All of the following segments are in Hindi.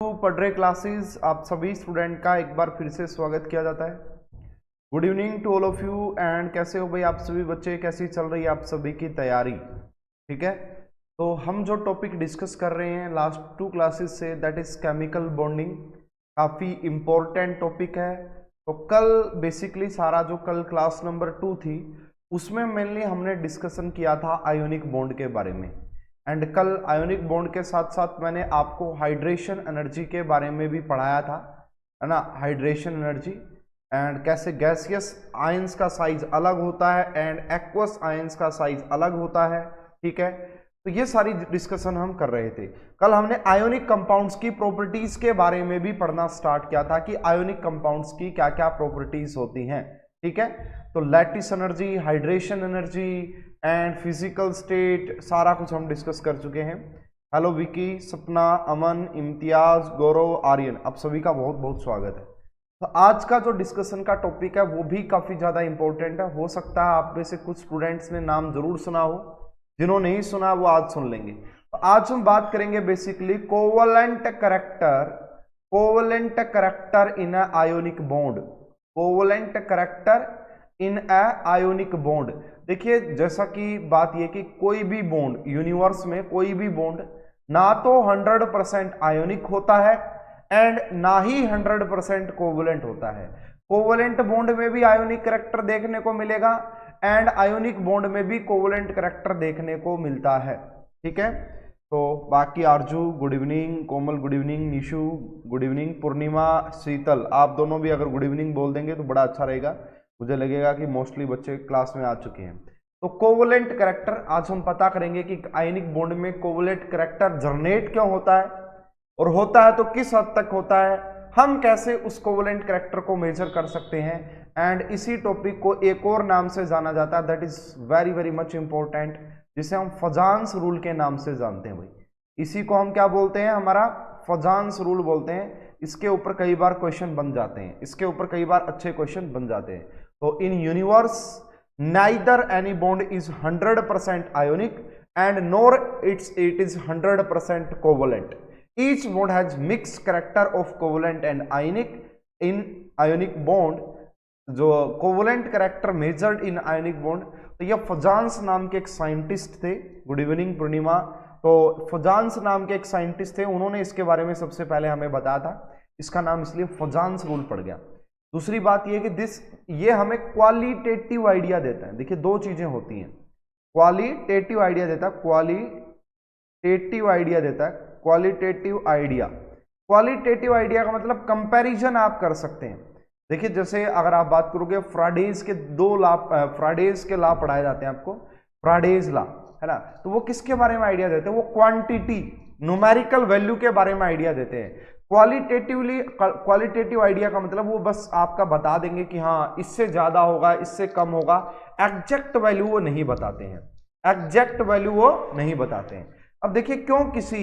पढ़ रहे क्लासेस आप सभी स्टूडेंट का एक बार फिर से स्वागत किया जाता है। Good evening to all of you and कैसे हो भाई आप सभी बच्चे, कैसी चल रही है आप सभी की तैयारी? ठीक है, तो हम जो टॉपिक डिस्कस कर रहे हैं लास्ट 2 क्लासेस से, दैट इज केमिकल बॉन्डिंग। काफ़ी इम्पोर्टेंट टॉपिक है। तो कल बेसिकली सारा जो कल क्लास नंबर 2 थी उसमें मेनली हमने डिस्कशन किया था आयोनिक बॉन्ड के बारे में। एंड कल आयोनिक बॉन्ड के साथ साथ मैंने आपको हाइड्रेशन एनर्जी के बारे में भी पढ़ाया था, है ना। हाइड्रेशन एनर्जी एंड कैसे गैसियस आयंस का साइज अलग होता है एंड एक्वस आयंस का साइज अलग होता है। ठीक है, तो ये सारी डिस्कशन हम कर रहे थे। कल हमने आयोनिक कंपाउंड्स की प्रॉपर्टीज के बारे में भी पढ़ना स्टार्ट किया था कि आयोनिक कंपाउंड्स की क्या क्या प्रॉपर्टीज होती हैं। ठीक है, तो lattice energy, hydration energy and physical state सारा कुछ हम डिस्कस कर चुके हैं। हेलो विकी, सपना, अमन, इम्तियाज, गौरव, आर्यन, आप सभी का बहुत बहुत स्वागत है। तो आज का जो डिस्कशन का टॉपिक है वो भी काफ़ी ज़्यादा इंपॉर्टेंट है। हो सकता है आप में से कुछ स्टूडेंट्स ने नाम जरूर सुना हो, जिन्होंने नहीं सुना वो आज सुन लेंगे। तो आज हम बात करेंगे basically covalent character in a ionic bond. Covalent character in a ionic bond. देखिए, जैसा कि बात यह कि कोई भी बॉन्ड यूनिवर्स में, कोई भी बॉन्ड ना तो 100% आयोनिक होता है एंड ना ही 100% कोवलेंट होता है। कोवलेंट बॉन्ड में भी आयोनिक करैक्टर देखने को मिलेगा एंड आयोनिक बॉन्ड में भी कोवलेंट करैक्टर देखने को मिलता है। ठीक है, तो बाकी Arzoo good evening, Komal good evening, Nishu good evening, Purnima, Sheetal, आप दोनों भी अगर गुड इवनिंग बोल देंगे तो बड़ा अच्छा रहेगा। मुझे लगेगा कि मोस्टली बच्चे क्लास में आ चुके हैं। तो कोवलेंट करैक्टर आज हम पता करेंगे कि आयनिक बॉन्ड में कोवलेंट करैक्टर जनरेट क्यों होता है और होता है तो किस हद तक होता है, हम कैसे उस कोवलेंट करैक्टर को मेजर कर सकते हैं। एंड इसी टॉपिक को एक और नाम से जाना जाता है, that is very very much important, जिसे हम फजान्स रूल के नाम से जानते हैं भाई। इसी को हम क्या बोलते हैं, हमारा फजान्स रूल बोलते हैं। इसके ऊपर कई बार क्वेश्चन बन जाते हैं, इसके ऊपर कई बार अच्छे क्वेश्चन बन जाते हैं। तो in universe neither any bond is 100% ionic and nor it is 100% covalent. Each bond has mixed character of covalent and ionic. In ionic bond जो covalent character measured in ionic bond, तो ये फजान्स नाम के एक साइंटिस्ट थे। गुड इवनिंग पूर्णिमा। तो फजान्स नाम के एक साइंटिस्ट थे, उन्होंने इसके बारे में सबसे पहले हमें बताया था। इसका नाम इसलिए फजान्स रूल पड़ गया। दूसरी बात यह कि ये हमें क्वालिटेटिव आइडिया देता है। देखिए, दो चीजें होती हैं, क्वालिटेटिव आइडिया देता है, क्वालिटेटिव आइडिया देता है, क्वालिटेटिव आइडिया। क्वालिटेटिव आइडिया का मतलब कंपैरिजन आप कर सकते हैं। देखिए, जैसे अगर आप बात करोगे फ्राडेज के 2 लॉ, फ्राडेज के लॉ पढ़ाए जाते हैं आपको, फ्राडेज लॉ, है ना। तो वो किसके बारे में आइडिया देते हैं, वो क्वांटिटी, न्यूमेरिकल वैल्यू के बारे में आइडिया देते हैं। क्वालिटेटिव आइडिया का मतलब वो बस आपका बता देंगे कि हाँ इससे ज्यादा होगा, इससे कम होगा। एग्जैक्ट वैल्यू वो नहीं बताते हैं, एग्जैक्ट वैल्यू वो नहीं बताते हैं। अब देखिए, क्यों किसी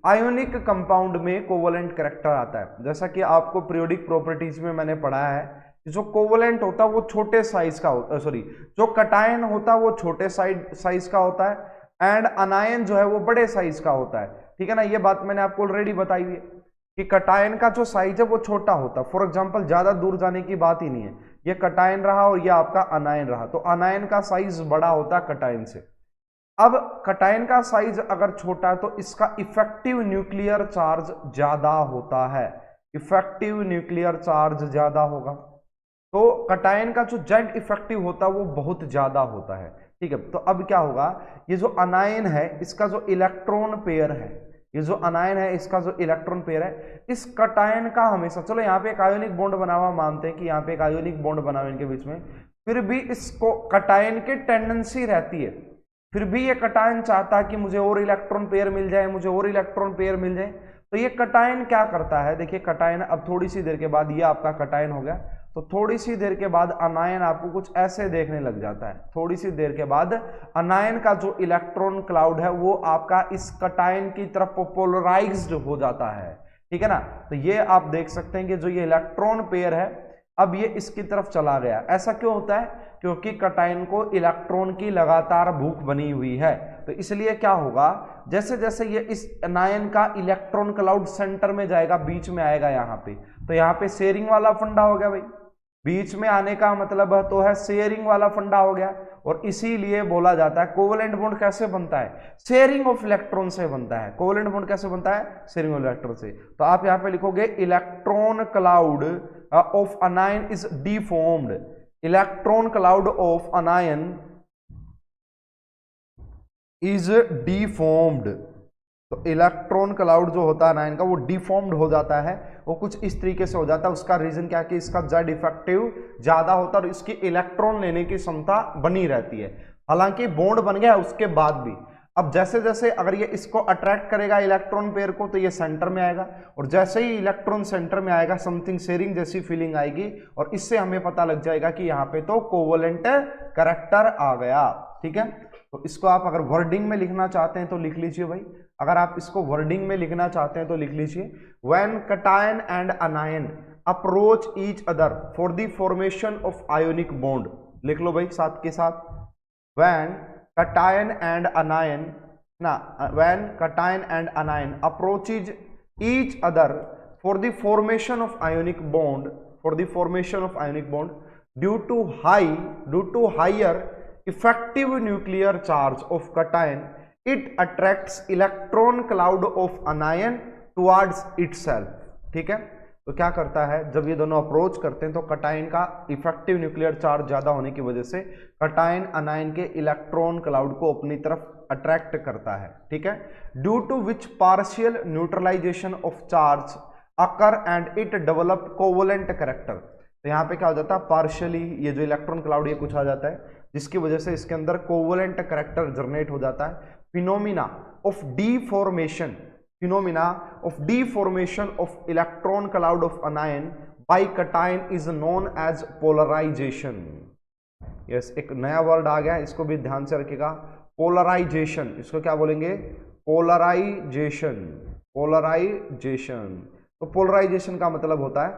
आयोनिक कंपाउंड में कोवलेंट करैक्टर आता है। जैसा कि आपको पीरियोडिक प्रॉपर्टीज में मैंने पढ़ाया है, जो कोवलेंट होता है वो छोटे साइज का होता है, सॉरी जो कटायन होता है वो छोटे साइज का होता है एंड अनायन जो है वो बड़े साइज का होता है। ठीक है ना, ये बात मैंने आपको ऑलरेडी बताई हुई है कि कटायन का जो साइज है वो छोटा होता है। फॉर एग्जांपल, ज्यादा दूर जाने की बात ही नहीं है, ये कटायन रहा और ये आपका अनायन रहा, तो अनायन का साइज बड़ा होता है कटायन से। अब कटायन का साइज अगर छोटा है तो इसका इफेक्टिव न्यूक्लियर चार्ज ज्यादा होता है, इफेक्टिव न्यूक्लियर चार्ज ज्यादा होगा। तो कटायन का जो जेड इफेक्टिव होता है वो बहुत ज्यादा होता है। ठीक है, तो अब क्या होगा, ये जो अनायन है इसका जो इलेक्ट्रॉन पेयर है, ये जो अनायन है इसका जो इलेक्ट्रॉन पेयर है, इस कटायन का हमेशा, चलो यहाँ पे एक आयोनिक बॉन्ड बना हुआ मानते हैं कि यहाँ पे एक आयोनिक बॉन्ड बना हुआ इनके बीच में, फिर भी इसको कटायन की टेंडेंसी रहती है, फिर भी ये कटायन चाहता है कि मुझे और इलेक्ट्रॉन पेयर मिल जाए, मुझे और इलेक्ट्रॉन पेयर मिल जाए। तो ये कटायन क्या करता है, देखिए कटायन अब थोड़ी सी देर के बाद, ये आपका कटायन हो गया, तो थोड़ी सी देर के बाद अनायन आपको कुछ ऐसे देखने लग जाता है। थोड़ी सी देर के बाद अनायन का जो इलेक्ट्रॉन क्लाउड है वो आपका इस कटायन की तरफ पोलराइज्ड हो जाता है। ठीक है ना, तो ये आप देख सकते हैं कि जो ये इलेक्ट्रॉन पेयर है अब ये इसकी तरफ चला गया। ऐसा क्यों होता है, क्योंकि कटायन को इलेक्ट्रॉन की लगातार भूख बनी हुई है। तो इसलिए क्या होगा, जैसे जैसे ये इस अनायन का इलेक्ट्रॉन क्लाउड सेंटर में जाएगा, बीच में आएगा यहाँ पे, तो यहाँ पे शेयरिंग वाला फंडा हो गया भाई। बीच में आने का मतलब तो है शेयरिंग वाला फंडा हो गया, और इसीलिए बोला जाता है कोवेलेंट बॉन्ड कैसे बनता है, शेयरिंग ऑफ इलेक्ट्रॉन से बनता है। कोवेलेंट बॉन्ड कैसे बनता है, शेयरिंग ऑफ इलेक्ट्रॉन से। तो आप यहाँ पे लिखोगे electron cloud of अनायन is डीफॉर्म्ड, electron cloud of अनायन is डीफॉर्म्ड। तो इलेक्ट्रॉन क्लाउड जो होता है अनायन का वो डिफॉर्म्ड हो जाता है, वो कुछ इस तरीके से हो जाता है। उसका रीजन क्या है कि इसका जेड इफेक्टिव ज्यादा होता है और इसकी इलेक्ट्रॉन लेने की क्षमता बनी रहती है। हालांकि बॉन्ड बन गया उसके बाद भी, अब जैसे जैसे अगर ये इसको अट्रैक्ट करेगा इलेक्ट्रॉन पेयर को, तो ये सेंटर में आएगा, और जैसे ही इलेक्ट्रॉन सेंटर में आएगा समथिंग शेयरिंग जैसी फीलिंग आएगी, और इससे हमें पता लग जाएगा कि यहाँ पे तो कोवेलेंट कैरेक्टर आ गया। ठीक है, तो इसको आप अगर वर्डिंग में लिखना चाहते हैं तो लिख लीजिए भाई। अगर आप इसको वर्डिंग में लिखना चाहते हैं तो लिख लीजिए, when cation and anion approach each other for the formation of ionic bond. लिख लो भाई साथ के साथ, when cation and anion when cation and anion approaches each other for the formation of ionic bond, due to higher effective nuclear charge of cation, it attracts electron cloud of anion towards itself। ठीक है, तो क्या करता है, जब ये दोनों अप्रोच करते हैं तो कटायन का इफेक्टिव न्यूक्लियर चार्ज ज्यादा होने की वजह से कटायन अनायन के इलेक्ट्रॉन क्लाउड को अपनी तरफ अट्रैक्ट करता है। ठीक है, due to which partial neutralization of charge occur and it develop covalent character. तो यहाँ पे क्या हो जाता है, पार्शियली ये जो इलेक्ट्रॉन क्लाउड ये कुछ आ जाता है, जिसकी वजह से इसके अंदर कोवेलेंट कैरेक्टर जनरेट हो जाता है। Phenomena of deformation of electron cloud of anion by cation is known as polarization. Yes, एक नया वर्ड आ गया, इसको भी ध्यान से रखिएगा, पोलराइजेशन। इसको क्या बोलेंगे, पोलराइजेशन। तो पोलराइजेशन का मतलब होता है,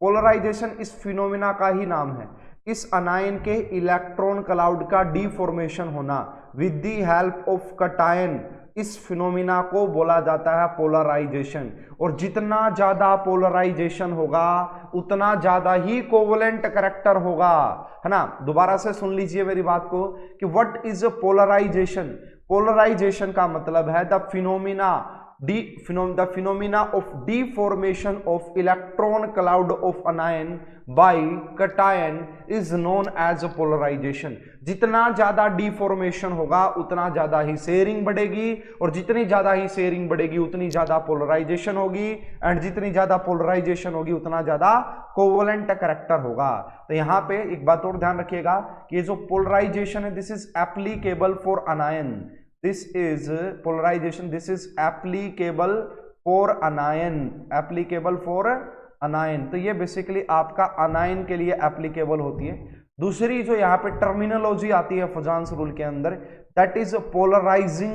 पोलराइजेशन इस फिनोमिना का ही नाम है, इस अनायन के इलेक्ट्रॉन क्लाउड का डीफॉर्मेशन होना with the help of cation, इस फिनोमिना को बोला जाता है पोलराइजेशन। और जितना ज्यादा पोलराइजेशन होगा उतना ज्यादा ही कोवेलेंट कैरेक्टर होगा, है ना। दोबारा से सुन लीजिए मेरी बात को कि व्हाट इज पोलराइजेशन। पोलराइजेशन का मतलब है the phenomena of deformation of electron cloud of anion by cation is known as polarization। जितना ज्यादा डिफॉर्मेशन होगा उतना ज्यादा ही शेयरिंग बढ़ेगी, और जितनी ज्यादा ही शेयरिंग बढ़ेगी उतनी ज्यादा पोलराइजेशन होगी, एंड जितनी ज्यादा पोलराइजेशन होगी उतना ज्यादा कोवेलेंट कैरेक्टर होगा। तो यहाँ पे एक बात और ध्यान रखिएगा कि ये जो पोलराइजेशन है this is applicable for अनायन, this is polarization, this is applicable for anion। तो ये बेसिकली आपका अनायन के लिए एप्लीकेबल होती है। दूसरी जो यहाँ पे टर्मिनोलॉजी आती है फजान्स रूल के अंदर, that is polarizing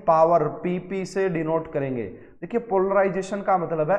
power, PP से डिनोट करेंगे। देखिए पोलराइजेशन का मतलब है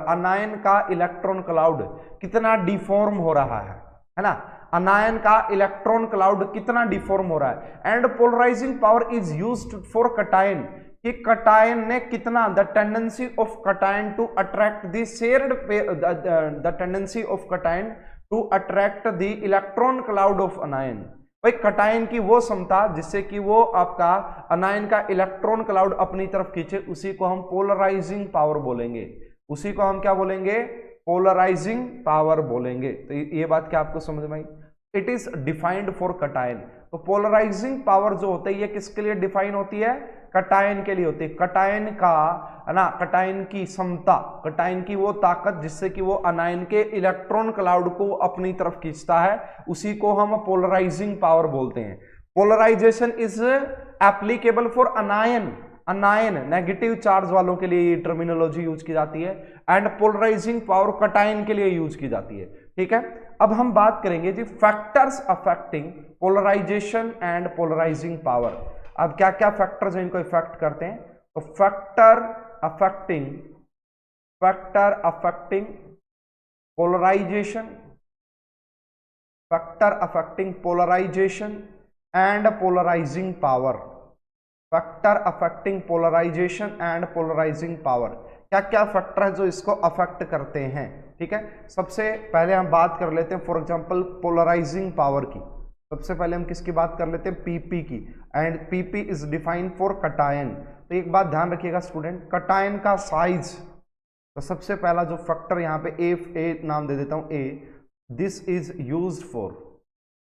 अनायन का इलेक्ट्रॉन क्लाउड कितना डिफॉर्म हो रहा है ना, अनायन का इलेक्ट्रॉन क्लाउड कितना डिफॉर्म हो रहा है। And polarising power is used for cation, कि कटायन ने कितना, the tendency of cation to attract the tendency of cation to attract the electron cloud of anion. भाई कटायन की वो क्षमता जिससे कि वो आपका अनायन का इलेक्ट्रॉन क्लाउड अपनी तरफ खींचे, उसी को हम पोलराइजिंग पावर बोलेंगे। उसी को हम क्या बोलेंगे, पोलराइजिंग पावर बोलेंगे। तो ये बात क्या आपको समझ में आई। It is defined for cation. तो पोलराइजिंग पावर जो होती है ये किसके लिए डिफाइन होती है, कटायन के लिए होती है। कटायन का ना, कटायन की क्षमता, कटायन की वो ताकत जिससे कि वो अनायन के इलेक्ट्रॉन क्लाउड को अपनी तरफ खींचता है, उसी को हम पोलराइजिंग पावर बोलते हैं। Polarization is applicable for anion negative charge वालों के लिए ये टर्मिनोलॉजी यूज की जाती है, एंड पोलराइजिंग पावर कटायन के लिए यूज की जाती है। ठीक है, अब हम बात करेंगे जी factors affecting polarisation and polarising power. अब क्या क्या फैक्टर्स इनको इफेक्ट करते हैं, तो factor affecting polarisation and polarising power, factor affecting polarisation and polarising power, क्या क्या फैक्टर है जो इसको अफेक्ट करते हैं। ठीक है, सबसे पहले हम बात कर लेते हैं फॉर एग्जांपल पोलराइजिंग पावर की। सबसे पहले हम किसकी बात कर लेते हैं, पीपी की, and PP is defined for cation. तो एक बात ध्यान रखिएगा स्टूडेंट, कटायन का साइज, तो सबसे पहला जो फैक्टर यहाँ पे ए नाम दे देता हूं, ए, दिस इज यूज्ड फॉर,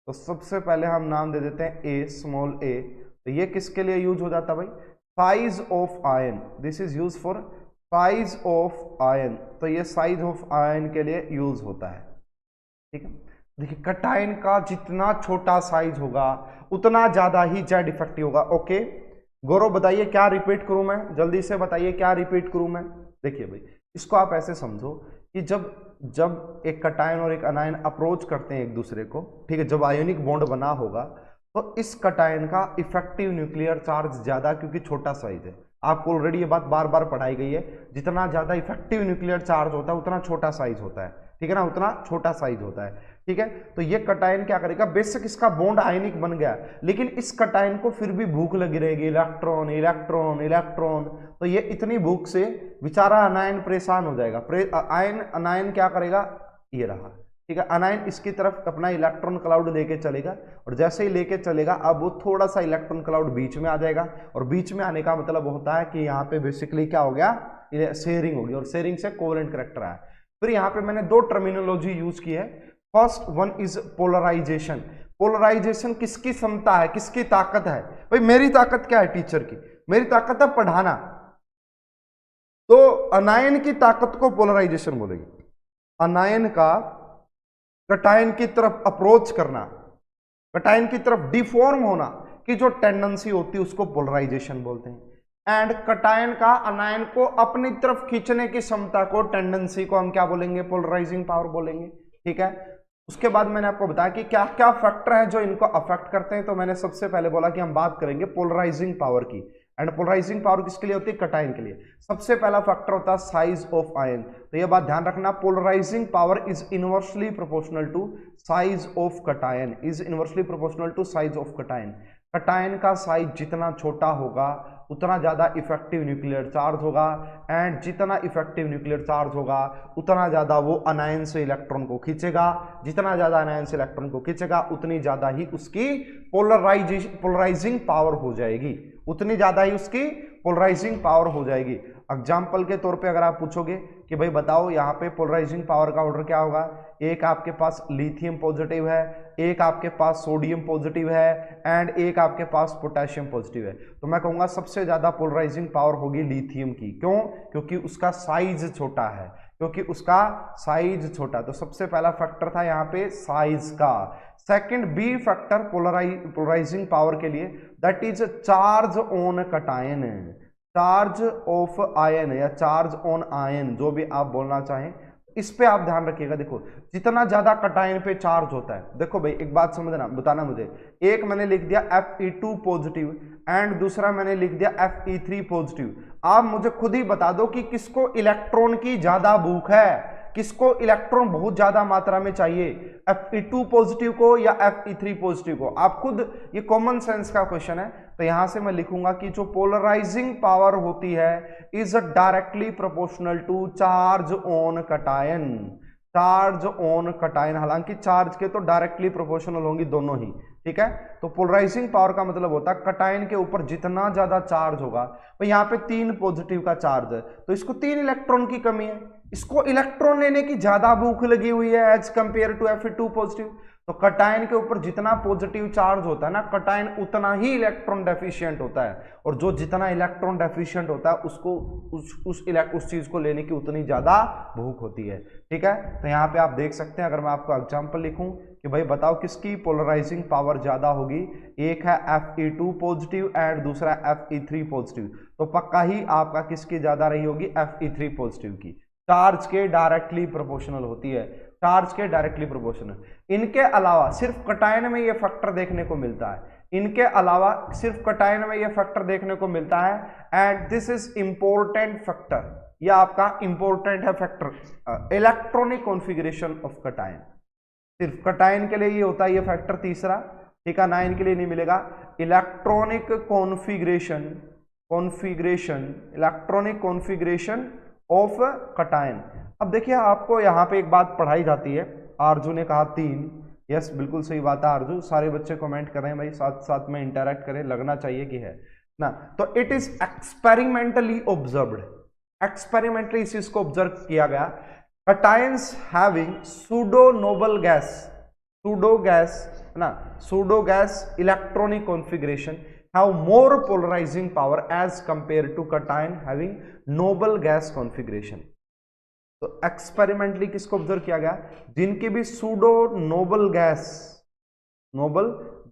तो सबसे पहले हम नाम दे देते हैं ए, स्मॉल ए, तो ये किसके लिए यूज हो जाता है भाई, size of ion, this is use for size of ion, तो ये साइज ऑफ आयन के लिए यूज होता है। ठीक है, देखिए कटायन का जितना छोटा साइज होगा उतना ज्यादा ही जेड इफेक्टिव होगा। ओके गौरव बताइए क्या रिपीट करूं मैं, जल्दी से बताइए क्या रिपीट करूं मैं। देखिए भाई इसको आप ऐसे समझो कि जब एक कटायन और एक अनायन अप्रोच करते हैं एक दूसरे को, ठीक है, जब आयोनिक बॉन्ड बना होगा तो इस कटायन का इफेक्टिव न्यूक्लियर चार्ज ज्यादा, क्योंकि छोटा साइज है। आपको ऑलरेडी ये बात बार बार पढ़ाई गई है, जितना ज्यादा इफेक्टिव न्यूक्लियर चार्ज होता है उतना छोटा साइज होता है, ठीक है ना, उतना छोटा साइज होता है। ठीक है, तो ये कटायन क्या करेगा, बेशक इसका बॉन्ड आयनिक बन गया लेकिन इस कटायन को फिर भी भूख लगी रहेगी, इलेक्ट्रॉन इलेक्ट्रॉन इलेक्ट्रॉन, तो ये इतनी भूख से बेचारा अनायन परेशान हो जाएगा। अनायन क्या करेगा, ये रहा, ठीक है, अनायन इसकी तरफ अपना इलेक्ट्रॉन क्लाउड लेके चलेगा, और जैसे ही लेके चलेगा अब वो थोड़ा सा इलेक्ट्रॉन क्लाउड बीच में आ जाएगा, और बीच में आने का मतलब होता है कि यहाँ पे बेसिकली क्या हो गया, शेयरिंग होगी, और शेयरिंग से कोवेलेंट करैक्टर आया। फिर यहाँ पे मैंने दो टर्मिनोलॉजी यूज की है। First one is polarization. Polarization किसकी क्षमता है, किसकी ताकत है, भाई मेरी ताकत क्या है टीचर की, मेरी ताकत है पढ़ाना, तो अनायन की ताकत को पोलराइजेशन बोलेंगे। अनायन का कटायन की तरफ अप्रोच करना, कटायन की तरफ डिफॉर्म होना की जो टेंडेंसी होती है उसको पोलराइजेशन बोलते हैं। एंड कटायन का अनायन को अपनी तरफ खींचने की क्षमता को, टेंडेंसी को हम क्या बोलेंगे, पोलराइजिंग पावर बोलेंगे। ठीक है, उसके बाद मैंने आपको बताया कि क्या क्या फैक्टर है जो इनको अफेक्ट करते हैं। तो मैंने सबसे पहले बोला कि हम बात करेंगे पोलराइजिंग पावर की, एंड पोलराइजिंग पावर किसके लिए होती है, कटायन के लिए। सबसे पहला फैक्टर होता है साइज ऑफ आयन, तो यह बात ध्यान रखना, polarizing power is inversely proportional to size of cation, is inversely proportional to size of cation. Cation का साइज जितना छोटा होगा उतना ज्यादा इफेक्टिव न्यूक्लियर चार्ज होगा, एंड जितना इफेक्टिव न्यूक्लियर चार्ज होगा उतना ज्यादा वो अनायन से इलेक्ट्रॉन को खींचेगा, जितना ज्यादा अनायन से इलेक्ट्रॉन को खींचेगा उतनी ज्यादा ही उसकी पोलराइजिंग पावर हो जाएगी, उतनी ज्यादा ही उसकी पोलराइजिंग पावर हो जाएगी। एग्जाम्पल के तौर पे अगर आप पूछोगे कि भाई बताओ यहाँ पे पोलराइजिंग पावर का ऑर्डर क्या होगा, एक आपके पास लिथियम पॉजिटिव है, एक आपके पास सोडियम पॉजिटिव है, एंड एक आपके पास पोटेशियम पॉजिटिव है, तो मैं कहूंगा सबसे ज्यादा पोलराइजिंग पावर होगी लिथियम की। क्यों, क्योंकि उसका साइज छोटा है, क्योंकि उसका साइज छोटा, तो सबसे पहला फैक्टर था यहाँ पे साइज का। Second B factor polarizing power के लिए, that is charge on cation, charge of ion या चार्ज ऑन आयन, जो भी आप बोलना चाहें, इस पे आप ध्यान रखिएगा। देखो जितना ज्यादा कटायन पे चार्ज होता है, देखो भाई एक बात समझना, बताना मुझे, एक मैंने लिख दिया Fe2 पॉजिटिव एंड दूसरा मैंने लिख दिया Fe3 पॉजिटिव, आप मुझे खुद ही बता दो कि किसको इलेक्ट्रॉन की ज्यादा भूख है, किसको इलेक्ट्रॉन बहुत ज्यादा मात्रा में चाहिए, Fe2 पॉजिटिव को या Fe3 पॉजिटिव को। आप खुद, ये कॉमन सेंस का क्वेश्चन है, तो यहां से मैं लिखूंगा कि जो पोलराइजिंग पावर होती है is directly proportional to charge on cation, charge on cation, हालांकि चार्ज के तो डायरेक्टली प्रोपोर्शनल होंगी दोनों ही। ठीक है, तो पोलराइजिंग पावर का मतलब होता है कटायन के ऊपर जितना ज्यादा चार्ज होगा, तो यहाँ पे 3 पॉजिटिव का चार्ज है तो इसको 3 इलेक्ट्रॉन की कमी है, इसको इलेक्ट्रॉन लेने की ज्यादा भूख लगी हुई है as compare to Fe2 positive, तो कटायन के ऊपर जितना पॉजिटिव चार्ज होता है ना, कटायन उतना ही इलेक्ट्रॉन डेफिशिएंट होता है, और जो जितना इलेक्ट्रॉन डेफिशिएंट होता है उसको उस चीज को लेने की उतनी ज्यादा भूख होती है। ठीक है, तो यहाँ पे आप देख सकते हैं, अगर मैं आपको एग्जांपल लिखूं कि भाई बताओ किसकी पोलराइजिंग पावर ज्यादा होगी, एक है Fe2 पॉजिटिव एंड दूसरा Fe3 पॉजिटिव, तो पक्का ही आपका किसकी ज्यादा रही होगी, Fe3 पॉजिटिव की, चार्ज के डायरेक्टली प्रोपोर्शनल होती है, चार्ज के डायरेक्टली प्रोपोर्शनल। इनके अलावा सिर्फ कटायन में ये फैक्टर देखने को मिलता है, इनके अलावा सिर्फ कटायन में ये फैक्टर देखने को मिलता है, and this is important factor, यह आपका इंपॉर्टेंट है factor, electronic configuration of cation, सिर्फ कटायन के लिए ये होता है ये फैक्टर तीसरा, ठीक है, 9 के लिए नहीं मिलेगा। Electronic configuration of cation. अब देखिए आपको यहाँ पे एक बात पढ़ाई जाती है, आरजू ने कहा 3, यस बिल्कुल सही बात है आरजू, सारे बच्चे कमेंट कर रहे हैं भाई, साथ साथ में इंटरैक्ट करें, लगना चाहिए कि है ना। तो it is experimentally observed, experimentally इस चीज को ऑब्जर्व किया गया, cations having pseudo noble gas, pseudo gas electronic configuration have more polarizing power as compared to cation having noble gas configuration। तो एक्सपेरिमेंटली किसको ऑब्जर्व किया गया, जिनकी भी सूडो नोबल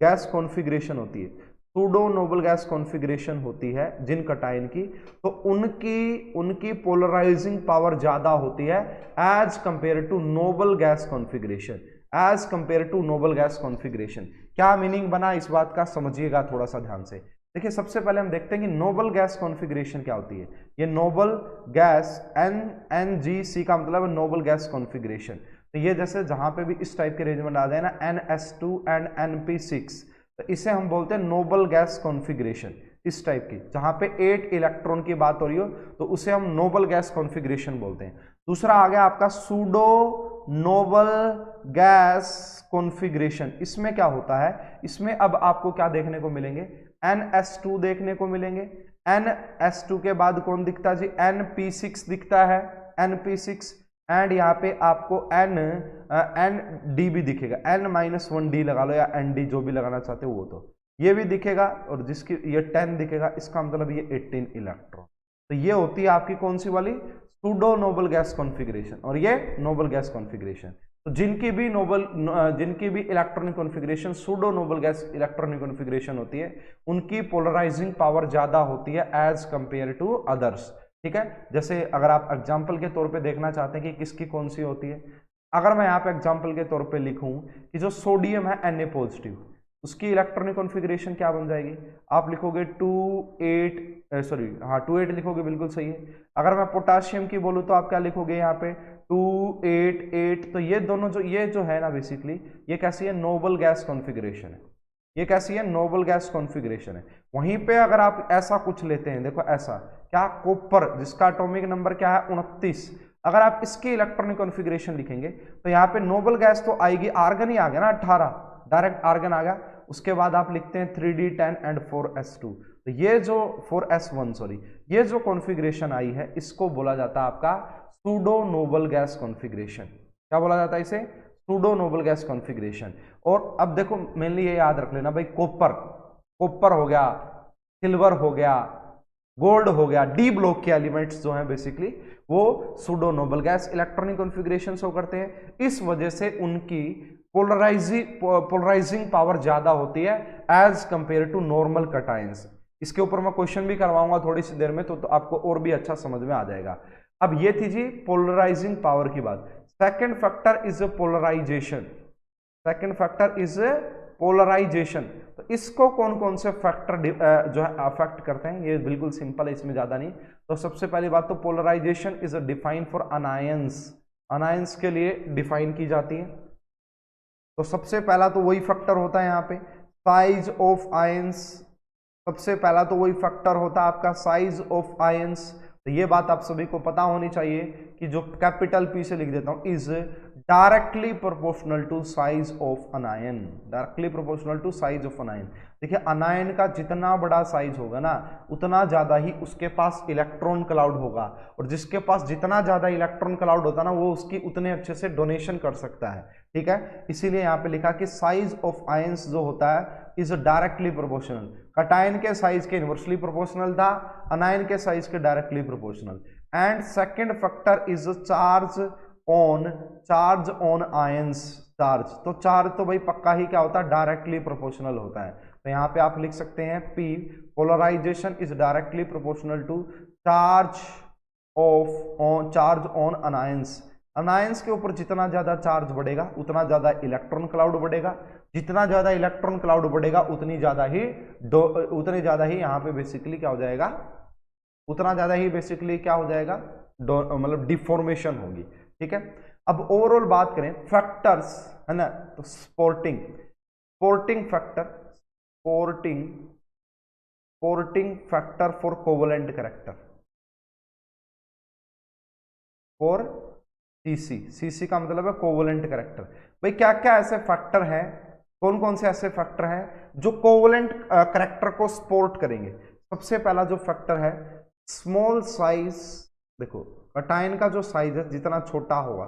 गैस कॉन्फ़िगरेशन होती है, सूडो नोबल गैस कॉन्फ़िगरेशन होती है जिन कटायन की, तो उनकी पोलराइजिंग पावर ज्यादा होती है as compare to noble gas configuration, as compare to noble gas configuration. क्या मीनिंग बना इस बात का, समझिएगा थोड़ा सा ध्यान से। देखिए सबसे पहले हम देखते हैं कि नोबल गैस कॉन्फ़िगरेशन क्या होती है। ये नोबल गैस NGC का मतलब है नोबल गैस कॉन्फ़िगरेशन। तो ये जैसे जहां पे भी इस टाइप के अरेंजमेंट आ जाए ना, NS2 एंड NP6, तो इसे हम बोलते हैं नोबल गैस कॉन्फ़िगरेशन। इस टाइप की जहां पे 8 इलेक्ट्रॉन की बात हो रही हो तो उसे हम नोबल गैस कॉन्फ़िगरेशन बोलते हैं। दूसरा आ गया आपका सूडो नोबल गैस कॉन्फ़िगरेशन। इसमें क्या होता है, इसमें अब आपको क्या देखने को मिलेंगे, NS2 देखने को मिलेंगे, NS2 के बाद कौन दिखता है जी, NP6 दिखता है, NP6, एंड यहाँ पे आपको ND भी दिखेगा, N-1D लगा लो या ND जो भी लगाना चाहते हो वो, तो ये भी दिखेगा, और जिसकी ये 10 दिखेगा, इसका मतलब ये 18 इलेक्ट्रॉन। तो ये होती है आपकी कौन सी वाली, सूडो नोबल गैस कॉन्फ़िगरेशन, और ये नोबल गैस कॉन्फ़िगरेशन। तो जिनकी भी electronic configuration pseudo noble gas electronic configuration होती है, उनकी पोलराइजिंग पावर ज्यादा होती है एज कंपेयर टू अदर्स। ठीक है, जैसे अगर आप एग्जाम्पल के तौर पे देखना चाहते हैं कि किसकी कौन सी होती है, अगर मैं यहाँ पे एग्जाम्पल के तौर पे लिखूं कि जो सोडियम है Na पॉजिटिव, उसकी इलेक्ट्रॉनिक कॉन्फ़िगरेशन क्या बन जाएगी, आप लिखोगे 2,8 लिखोगे, बिल्कुल सही है। अगर मैं पोटाशियम की बोलूँ तो आप क्या लिखोगे यहाँ पे 2,8,8। तो ये दोनों ये जो है ना, बेसिकली ये कैसी है, नोबल गैस कॉन्फ़िगरेशन है। ये कैसी है, नोबल गैस कॉन्फ़िगरेशन है। वहीं पे अगर आप ऐसा कुछ लेते हैं, देखो ऐसा क्या, कॉपर जिसका एटॉमिक नंबर क्या है 29, अगर आप इसकी इलेक्ट्रॉनिक कॉन्फ़िगरेशन लिखेंगे तो यहाँ पे नोबल गैस तो आएगी, आर्गन ही आ गया ना 18, डायरेक्ट आर्गन आ गया। उसके बाद आप लिखते हैं 3D10 एंड 4s2। तो ये जो 4s1 सॉरी, ये जो कॉन्फ़िगरेशन आई है इसको बोला जाता है आपका सूडो नोबल गैस कॉन्फ़िगरेशन। क्या बोला जाता है इसे, सूडो नोबल गैस कॉन्फ़िगरेशन। और अब देखो मेनली ये याद रख लेना भाई, कॉपर हो गया, सिल्वर हो गया, गोल्ड हो गया, डी ब्लॉक के एलिमेंट्स जो हैं बेसिकली वो pseudo noble gas electronic configuration show करते हैं। इस वजह से उनकी पोलराइजिंग पावर ज्यादा होती है as compare to normal cations. इसके ऊपर मैं क्वेश्चन भी करवाऊंगा थोड़ी सी देर में, तो आपको और भी अच्छा समझ में आ जाएगा। अब ये थी जी पोलराइजिंग पावर की बात। Second factor is polarization, second factor is polarization. तो इसको कौन कौन से फैक्टर जो है अफेक्ट करते हैं, ये बिल्कुल सिंपल है, इसमें ज्यादा नहीं। तो सबसे पहली बात तो polarization is defined for anions, anions के लिए डिफाइन की जाती है। तो सबसे पहला तो वही फैक्टर होता है यहाँ पे साइज ऑफ आयंस, सबसे पहला तो वही फैक्टर होता है आपका साइज ऑफ आयंस। तो ये बात आप सभी को पता होनी चाहिए कि जो कैपिटल P से लिख देता हूं, is directly proportional to size of anion, directly proportional to size of anion. देखिए अनायन का जितना बड़ा साइज होगा ना, उतना ज्यादा ही उसके पास इलेक्ट्रॉन क्लाउड होगा, और जिसके पास जितना ज्यादा इलेक्ट्रॉन क्लाउड होता है ना, वो उसकी उतने अच्छे से डोनेशन कर सकता है। ठीक है, इसीलिए यहाँ पे लिखा कि साइज ऑफ आयंस जो होता है इज डायरेक्टली प्रोपोर्शनल। कटायन के साइज के इनवर्सली प्रोपोर्शनल था, अनायन के साइज के directly proportional. And second factor is charge on ions, charge. तो चार्ज तो भाई पक्का ही क्या होता है, डायरेक्टली प्रोपोर्शनल होता है। तो यहाँ पे आप लिख सकते हैं P, polarization is directly proportional to charge on anions. Anions के ऊपर जितना ज्यादा चार्ज बढ़ेगा उतना ज्यादा इलेक्ट्रॉन क्लाउड बढ़ेगा, जितना ज्यादा इलेक्ट्रॉन क्लाउड बढ़ेगा उतनी ज्यादा ही यहाँ पे बेसिकली क्या हो जाएगा, उतना ज्यादा ही बेसिकली क्या हो जाएगा, मतलब डिफॉर्मेशन होगी। ठीक है, अब ओवरऑल बात करें फैक्टर्स है ना, तो supporting sporting factor, sporting factor for covalent character, और सीसी का मतलब है कोवेलेंट कैरेक्टर। भाई क्या क्या ऐसे फैक्टर हैं, कौन कौन से ऐसे फैक्टर हैं जो कोवेलेंट कैरेक्टर को सपोर्ट करेंगे? सबसे पहला जो फैक्टर है स्मॉल साइज, देखो कटायन का जो साइज है जितना छोटा होगा,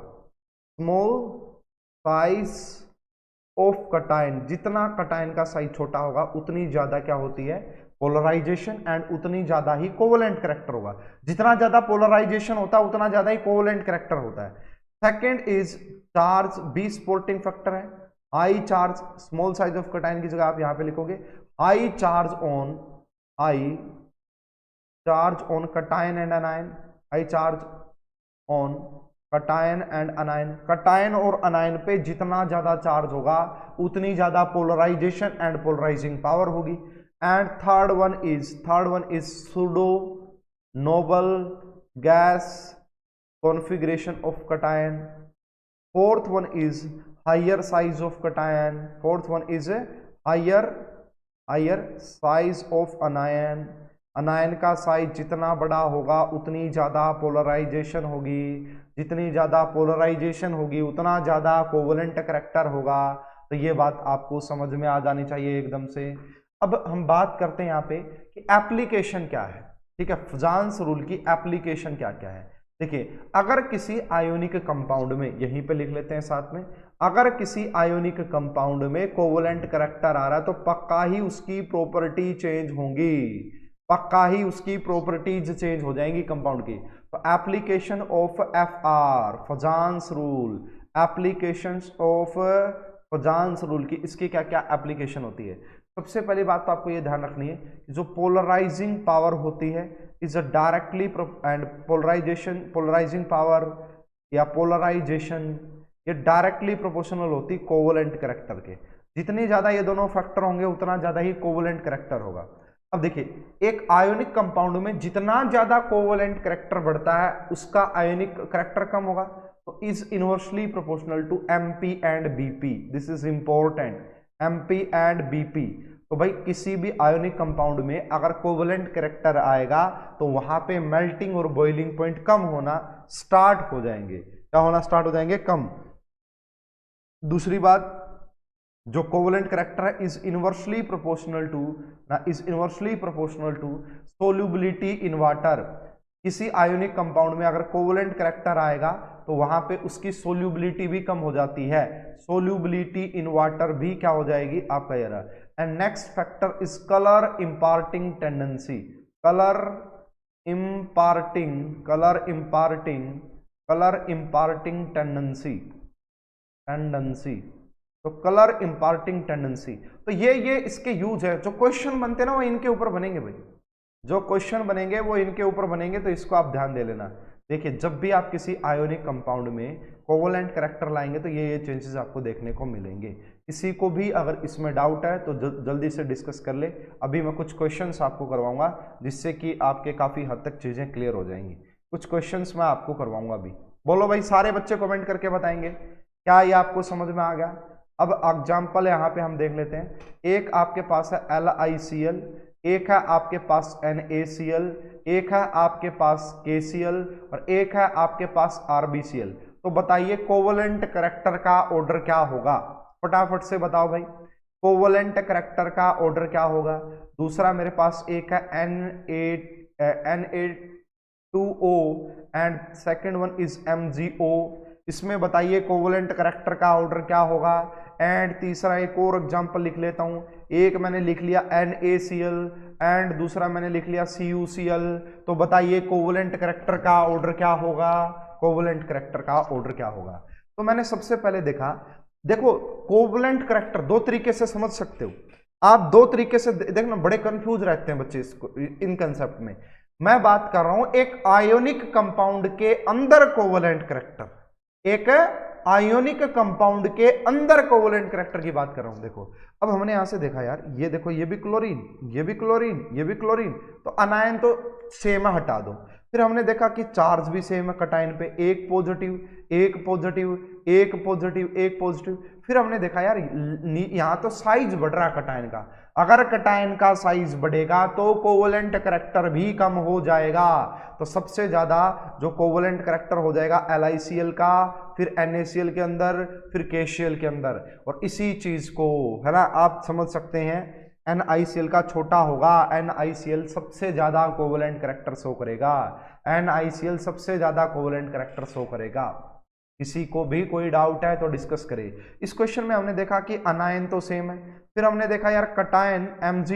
स्मॉल साइज ऑफ कटायन, जितना कटायन का साइज छोटा होगा उतनी ज्यादा क्या होती है, पोलराइजेशन, एंड उतनी ज्यादा ही कोवेलेंट कैरेक्टर होगा। जितना ज्यादा पोलराइजेशन होता है उतना ज्यादा ही कोवेलेंट कैरेक्टर होता है। Second is charge, B supporting factor है। High charge, small size of cation की जगह आप यहां पे लिखोगे high charge on cation and anion, high charge on cation and anion. Cation और अनायन पे जितना ज्यादा चार्ज होगा उतनी ज्यादा पोलराइजेशन एंड पोलराइजिंग पावर होगी। And third one is pseudo noble gas configuration of cation. Fourth one is higher size of cation, fourth one is higher size of anion. Anion का साइज जितना बड़ा होगा उतनी ज्यादा पोलराइजेशन होगी, जितनी ज्यादा पोलराइजेशन होगी उतना ज्यादा कोवेलेंट कैरेक्टर होगा। तो ये बात आपको समझ में आ जानी चाहिए एकदम से। अब हम बात करते हैं यहाँ पे कि एप्लीकेशन क्या है, ठीक है, फजान्स रूल की एप्लीकेशन क्या क्या है। देखिए अगर किसी आयोनिक कंपाउंड में, यहीं पे लिख लेते हैं साथ में, अगर किसी आयोनिक कंपाउंड में कोवेलेंट कैरेक्टर आ रहा है तो पक्का ही उसकी प्रॉपर्टी चेंज होंगी, पक्का ही उसकी प्रॉपर्टीज चेंज हो जाएंगी कंपाउंड की। तो application of FR फजान्स rule, applications of फजान्स rule की इसकी क्या क्या एप्लीकेशन होती है। सबसे पहली बात तो आपको ये ध्यान रखनी है जो पोलराइजिंग पावर होती है is uh directly and polarising power या पोलराइजेशन ये डायरेक्टली प्रोपोर्शनल होती कोवेलेंट कैरेक्टर के। जितनी ज्यादा ये दोनों फैक्टर होंगे उतना ज्यादा ही कोवेलेंट कैरेक्टर होगा। अब देखिए एक आयोनिक कंपाउंड में जितना ज्यादा कोवेलेंट कैरेक्टर बढ़ता है उसका आयोनिक कैरेक्टर कम होगा, तो is inversely proportional to MP and BP। This is important, MP and BP। तो भाई किसी भी आयोनिक कंपाउंड में अगर कोवेलेंट कैरेक्टर आएगा तो वहां पे मेल्टिंग और बॉइलिंग पॉइंट कम होना स्टार्ट हो जाएंगे। क्या होना स्टार्ट हो जाएंगे? कम। दूसरी बात, जो कोवेलेंट कैरेक्टर है is inversely proportional to solubility in water. किसी आयोनिक कंपाउंड में अगर कोवेलेंट कैरेक्टर आएगा तो वहां पे उसकी सोल्यूबिलिटी भी कम हो जाती है, सोल्यूबिलिटी इन वाटर भी क्या हो जाएगी आपका ये रहा। And next factor is colour imparting tendency, colour imparting tendency. तो कलर इम्पार्टिंग टेंडेंसी, तो ये इसके यूज है। जो क्वेश्चन बनते हैं ना वो इनके ऊपर बनेंगे भाई, जो क्वेश्चन बनेंगे वो इनके ऊपर बनेंगे, तो इसको आप ध्यान दे लेना। देखिए जब भी आप किसी आयोनिक कंपाउंड में कोवेलेंट कैरेक्टर लाएंगे तो ये चेंजेस आपको देखने को मिलेंगे। किसी को भी अगर इसमें डाउट है तो जल्दी से डिस्कस कर ले। अभी मैं कुछ क्वेश्चंस आपको करवाऊंगा जिससे कि आपके काफी हद तक चीजें क्लियर हो जाएंगी। कुछ क्वेश्चंस मैं आपको करवाऊंगा अभी। बोलो भाई, सारे बच्चे कमेंट करके बताएंगे क्या ये आपको समझ में आ गया। अब एग्जाम्पल यहाँ पे हम देख लेते हैं। एक आपके पास है LiCl, एक है आपके पास NaCl, एक है आपके पास KCl और एक है आपके पास RbCl। तो बताइए कोवेलेंट कैरेक्टर का ऑर्डर क्या होगा? फटाफट से बताओ भाई, कोवेलेंट कैरेक्टर का ऑर्डर क्या होगा? दूसरा मेरे पास एक है Na2O and second one is MgO। इसमें बताइए कोवेलेंट कैरेक्टर का ऑर्डर क्या होगा? एंड तीसरा एक और एग्जांपल लिख लेता हूं। एक मैंने लिख लिया NaCl एंड दूसरा मैंने लिख लिया CuCl। तो बताइए कोवेलेंट कैरेक्टर का ऑर्डर क्या होगा? कोवेलेंट कैरेक्टर का ऑर्डर क्या होगा? तो मैंने सबसे पहले देखा, देखो कोवेलेंट कैरेक्टर दो तरीके से समझ सकते हो आप, दो तरीके से देखना, बड़े कंफ्यूज रहते हैं बच्चे इसको इन कंसेप्ट में। मैं बात कर रहा हूं एक आयोनिक कंपाउंड के अंदर कोवेलेंट कैरेक्टर, एक आयोनिक कंपाउंड के अंदर कोवेलेंट कैरेक्टर की बात कर रहा हूं। देखो अब हमने यहां से देखा यार, ये देखो ये भी क्लोरीन, ये भी क्लोरीन, ये भी क्लोरीन, तो अनायन तो सेम हटा दो। फिर हमने देखा कि चार्ज भी सेम है कटायन पे, एक पॉजिटिव एक पॉजिटिव एक पॉजिटिव एक पॉजिटिव। फिर हमने देखा यार यहाँ तो साइज बढ़ रहा है कटायन का, अगर कटायन का साइज बढ़ेगा तो कोवलेंट करैक्टर भी कम हो जाएगा। तो सबसे ज्यादा जो कोवलेंट करैक्टर हो जाएगा LiCl का, फिर NaCl के अंदर, फिर KCl के अंदर। और इसी चीज को है ना आप समझ सकते हैं, NiCl का छोटा होगा, NiCl सबसे ज्यादा कोवलेंट करैक्टर शो करेगा, NiCl सबसे ज्यादा कोवलेंट करैक्टर शो करेगा। किसी को भी कोई डाउट है तो डिस्कस करें। इस क्वेश्चन में हमने देखा कि अनायन तो सेम है, फिर हमने देखा यार कटायन Mg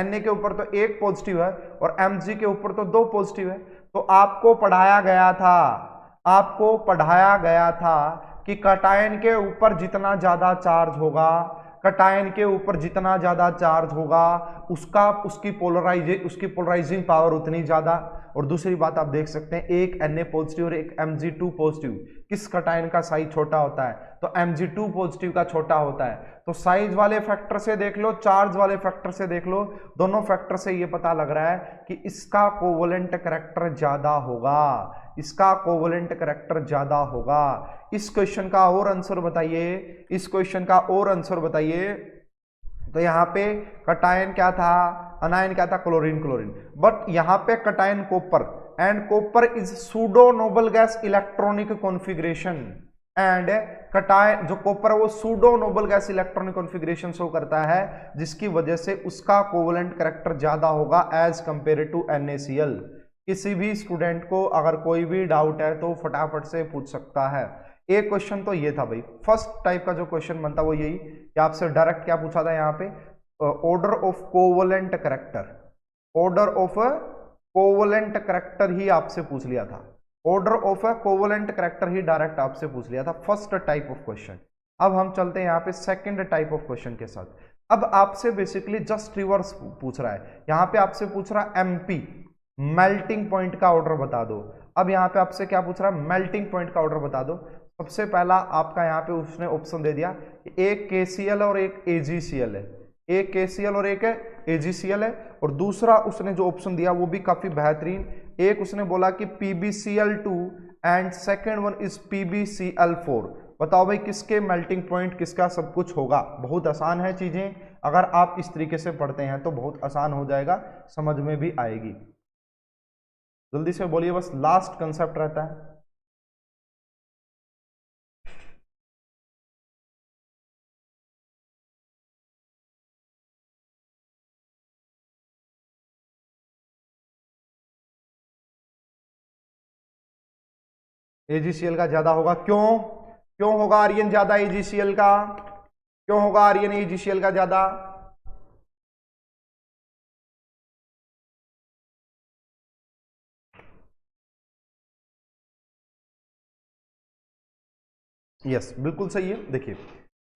Na के ऊपर तो एक पॉजिटिव है और Mg के ऊपर तो दो पॉजिटिव है। तो आपको पढ़ाया गया था कि कटायन के ऊपर जितना ज्यादा चार्ज होगा, कटायन के ऊपर जितना ज्यादा चार्ज होगा उसकी पोलराइजिंग पावर उतनी ज्यादा। और दूसरी बात आप देख सकते हैं, एक Na पॉजिटिव और एक Mg2 पॉजिटिव, किस कटायन का साइज छोटा होता है? तो Mg2 पॉजिटिव का छोटा होता है। तो साइज वाले फैक्टर से देख लो, चार्ज वाले फैक्टर से देख लो, दोनों फैक्टर से ये पता लग रहा है कि इसका कोवलेंट करैक्टर ज्यादा होगा, इसका कोवलेंट करैक्टर ज्यादा होगा। इस क्वेश्चन का और आंसर बताइए, इस क्वेश्चन का और आंसर बताइए। तो यहाँ पे कटायन क्या था, अनायन क्या था, क्लोरीन क्लोरीन। बट यहाँ पे cation copper, and copper is pseudo noble gas electronic configuration, and cation जो कॉपर है वो pseudo noble gas electronic configuration show करता है, जिसकी वजह से उसका कोवलेंट करैक्टर ज्यादा होगा एज कंपेयर टू NaCl। किसी भी स्टूडेंट को अगर कोई भी डाउट है तो फटाफट से पूछ सकता है। एक क्वेश्चन तो ये था भाई, फर्स्ट टाइप का जो क्वेश्चन बनता वो यही कि आपसे डायरेक्ट क्या पूछा था यहाँ पे, order of covalent character, order of covalent character ही आपसे पूछ लिया था, ऑर्डर ऑफ कोवलेंट करैक्टर ही डायरेक्ट आपसे पूछ लिया था, फर्स्ट टाइप ऑफ क्वेश्चन। अब हम चलते हैं यहाँ पे सेकंड टाइप ऑफ क्वेश्चन के साथ। अब आपसे बेसिकली जस्ट रिवर्स पूछ रहा है, यहाँ पे आपसे पूछ रहा है MP मेल्टिंग पॉइंट का ऑर्डर बता दो। अब यहाँ पे आपसे क्या पूछ रहा है, मेल्टिंग पॉइंट का ऑर्डर बता दो। सबसे पहला आपका यहाँ पे उसने ऑप्शन दे दिया कि एक KCl और एक AgCl है, एक KCl और एक AgCl है। और दूसरा उसने जो ऑप्शन दिया वो भी काफी बेहतरीन, एक उसने बोला कि PbCl2 and second one is PbCl4। बताओ भाई किसके मेल्टिंग पॉइंट किसका सब कुछ होगा। बहुत आसान है चीजें, अगर आप इस तरीके से पढ़ते हैं तो बहुत आसान हो जाएगा, समझ में भी आएगी। जल्दी से बोलिए, बस लास्ट कंसेप्ट रहता है। AgCl का ज्यादा होगा, क्यों क्यों होगा आर्यन ज्यादा AgCl का, क्यों होगा आर्यन AgCl का ज्यादा? यस बिल्कुल सही है। देखिए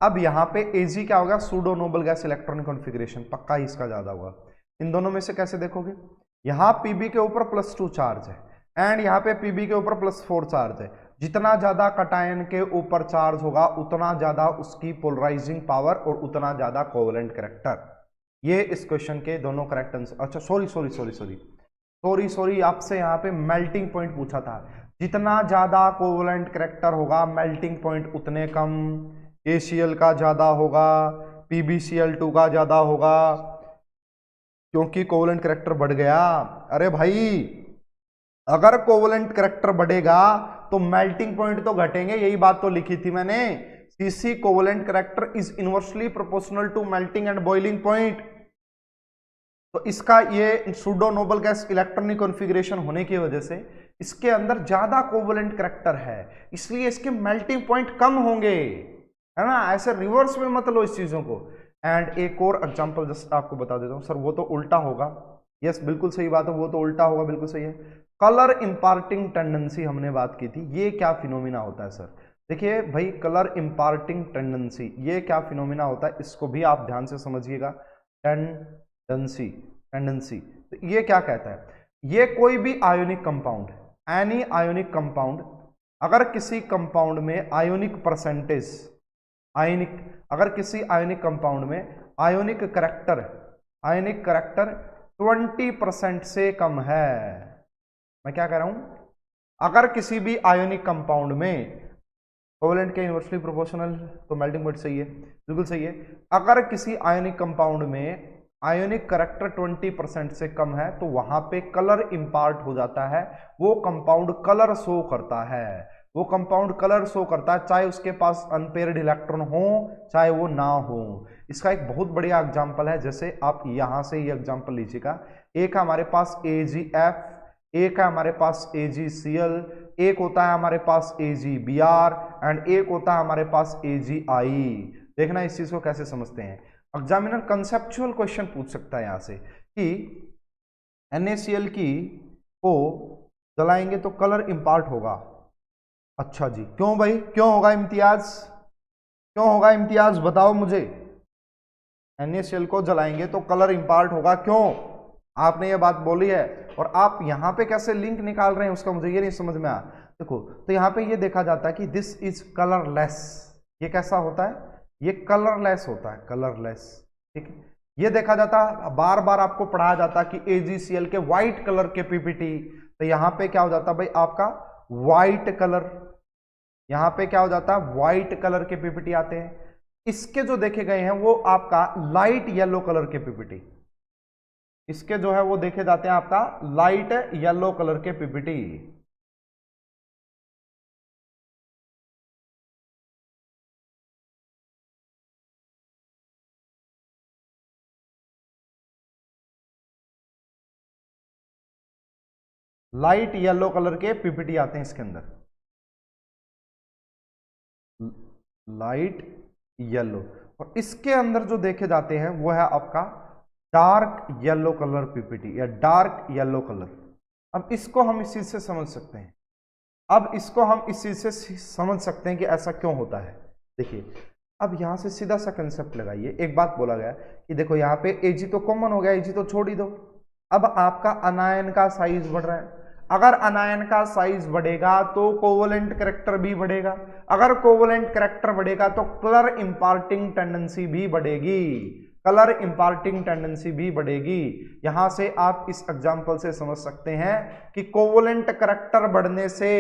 अब यहाँ पे Ag क्या होगा, pseudo noble gas electronic configuration, पक्का ही इसका ज्यादा होगा। इन दोनों में से कैसे देखोगे, यहाँ Pb के ऊपर +2 चार्ज है एंड यहाँ पे Pb के ऊपर +4 चार्ज है। जितना ज्यादा कटायन के ऊपर चार्ज होगा उतना ज्यादा उसकी पोलराइजिंग पावर और उतना ज्यादा कोवलेंट करैक्टर। ये इस क्वेश्चन के दोनों करेक्ट आंसर। अच्छा सॉरी आपसे यहाँ पे मेल्टिंग पॉइंट पूछा था। जितना ज्यादा कोवलेंट करैक्टर होगा मेल्टिंग पॉइंट उतने कम, ACl का ज्यादा होगा, PbCl2 का ज्यादा होगा, क्योंकि कोवलेंट करैक्टर बढ़ गया। अरे भाई अगर कोवलेंट करैक्टर बढ़ेगा तो मेल्टिंग पॉइंट तो घटेंगे, यही बात तो लिखी थी मैंने। CC covalent character is inversely proportional to melting and boiling point. तो इसका ये pseudo noble gas electronic configuration होने की वजह से इसके अंदर ज्यादा कोवलेंट करैक्टर है, इसलिए इसके मेल्टिंग पॉइंट कम होंगे, है ना। ऐसे रिवर्स में मत लो इस चीजों को। एंड एक और एग्जांपल जस्ट आपको बता देता हूं, सर वो तो उल्टा होगा। यस बिल्कुल सही बात है, वो तो उल्टा होगा, बिल्कुल सही है। कलर इंपार्टिंग टेंडेंसी हमने बात की थी, ये क्या फिनोमिना होता है सर? देखिए भाई कलर इंपार्टिंग टेंडेंसी ये क्या फिनोमिना होता है, इसको भी आप ध्यान से समझिएगा। टेंडेंसी तो ये क्या कहता है, ये कोई भी ionic compound, any ionic compound, अगर किसी कंपाउंड में आयोनिक परसेंटेज, अगर किसी आयोनिक कंपाउंड में आयोनिक करैक्टर 20% से कम है, मैं क्या कह रहा हूं, अगर किसी भी आयोनिक कंपाउंड में कोवेलेंट के इनवर्सली प्रोपोर्शनल, तो मेल्टिंग पॉइंट सही है, बिल्कुल सही है। अगर किसी आयोनिक कंपाउंड में आयोनिक करैक्टर 20% से कम है तो वहां पे कलर इंपार्ट हो जाता है, वो कंपाउंड कलर शो करता है, वो कंपाउंड कलर शो करता है, चाहे उसके पास अनपेयर्ड इलेक्ट्रॉन हो चाहे वो ना हो। इसका एक बहुत बढ़िया एग्जांपल है, जैसे आप यहां से ये एग्जांपल लीजिएगा, एक हमारे पास AgF, एक है हमारे पास AgCl, एक होता है हमारे पास AgBr एंड एक होता है हमारे पास AgI। देखना इस चीज को कैसे समझते हैं। एग्जामिनर कंसेप्चुअल क्वेश्चन पूछ सकता है यहां से कि NaCl की को जलाएंगे तो कलर इंपार्ट होगा। अच्छा जी, क्यों भाई, क्यों होगा इम्तियाज, क्यों होगा इम्तियाज, बताओ मुझे। NaCl को जलाएंगे तो कलर इंपार्ट होगा, क्यों, आपने ये बात बोली है, और आप यहां पे कैसे लिंक निकाल रहे हैं उसका मुझे ये नहीं समझ में आया। देखो तो यहां पे ये देखा जाता है कि दिस इज कलरलेस, ये कैसा होता है, ये कलरलेस होता है, कलरलेस, ठीक है। ये देखा जाता है, बार बार आपको पढ़ाया जाता है कि AgCl के व्हाइट कलर के पीपीटी, तो यहां पे क्या हो जाता है भाई आपका व्हाइट कलर, यहां पे क्या हो जाता है व्हाइट कलर के पीपीटी आते हैं। इसके जो देखे गए हैं वो आपका लाइट येलो कलर के पीपीटी, इसके जो है वो देखे जाते हैं आपका लाइट येलो कलर के पीपीटी। लाइट येलो कलर के पीपीटी आते हैं इसके अंदर, लाइट येलो, और इसके अंदर जो देखे जाते हैं वो है आपका डार्क येलो कलर पीपीटी या डार्क येलो कलर। अब इसको हम इस चीज से समझ सकते हैं, अब इसको हम इस चीज से समझ सकते हैं कि ऐसा क्यों होता है। देखिए अब यहां से सीधा सा कंसेप्ट लगाइए, एक बात बोला गया कि देखो यहाँ पे Ag तो कॉमन हो गया, Ag तो छोड़ ही दो, अब आपका अनायन का साइज बढ़ रहा है, अगर अनायन का साइज बढ़ेगा तो कोवलेंट करैक्टर भी बढ़ेगा, अगर कोवलेंट करैक्टर बढ़ेगा तो कलर इंपार्टिंग टेंडेंसी भी बढ़ेगी, कलर इंपार्टिंग टेंडेंसी भी बढ़ेगी। यहां से आप इस एग्जांपल से समझ सकते हैं कि कोवलेंट करैक्टर बढ़ने से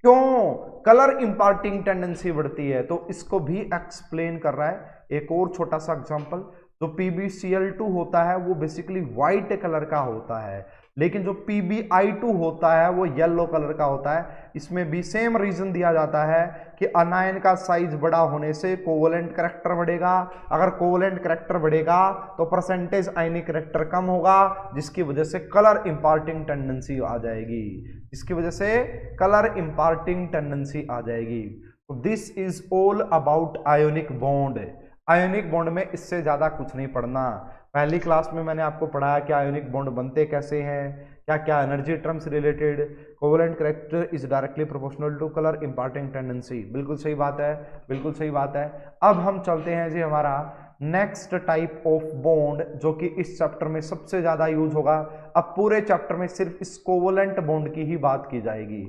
क्यों कलर इंपार्टिंग टेंडेंसी बढ़ती है, तो इसको भी एक्सप्लेन कर रहा है। एक और छोटा सा एग्जांपल, जो PbCl2 होता है वो बेसिकली व्हाइट कलर का होता है, लेकिन जो PbI2 होता है वो येलो कलर का होता है। इसमें भी सेम रीजन दिया जाता है कि अनायन का साइज बड़ा होने से कोवलेंट करैक्टर बढ़ेगा, अगर कोवलेंट करैक्टर बढ़ेगा तो परसेंटेज आयनिक करैक्टर कम होगा, जिसकी वजह से कलर इंपार्टिंग टेंडेंसी आ जाएगी, जिसकी वजह से कलर इंपार्टिंग टेंडेंसी आ जाएगी। तो this is all about ionic bond. Ionic bond में इससे ज्यादा कुछ नहीं पढ़ना। पहली क्लास में मैंने आपको पढ़ाया कि आयोनिक बॉन्ड बनते कैसे हैं, क्या क्या energy terms related, covalent character is directly proportional to colour imparting tendency, बिल्कुल सही बात है, बिल्कुल सही बात है। अब हम चलते हैं जी हमारा नेक्स्ट टाइप ऑफ बॉन्ड, जो कि इस चैप्टर में सबसे ज्यादा यूज होगा। अब पूरे चैप्टर में सिर्फ इस कोवलेंट बॉन्ड की ही बात की जाएगी,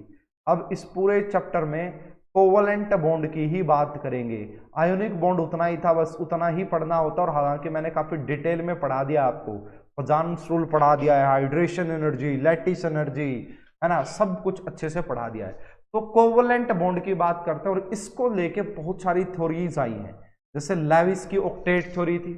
अब इस पूरे चैप्टर में कोवलेंट बॉन्ड की ही बात करेंगे। आयोनिक बॉन्ड उतना ही था, बस उतना ही पढ़ना होता, और हालांकि मैंने काफी डिटेल में पढ़ा दिया आपको, फजान्स रूल पढ़ा दिया है, हाइड्रेशन एनर्जी, लैटिस एनर्जी, है ना, सब कुछ अच्छे से पढ़ा दिया है। तो कोवलेंट बॉन्ड की बात करते हैं, और इसको लेके बहुत सारी थ्योरीज आई हैं, जैसे लेविस की ऑक्टेट थ्योरी थी,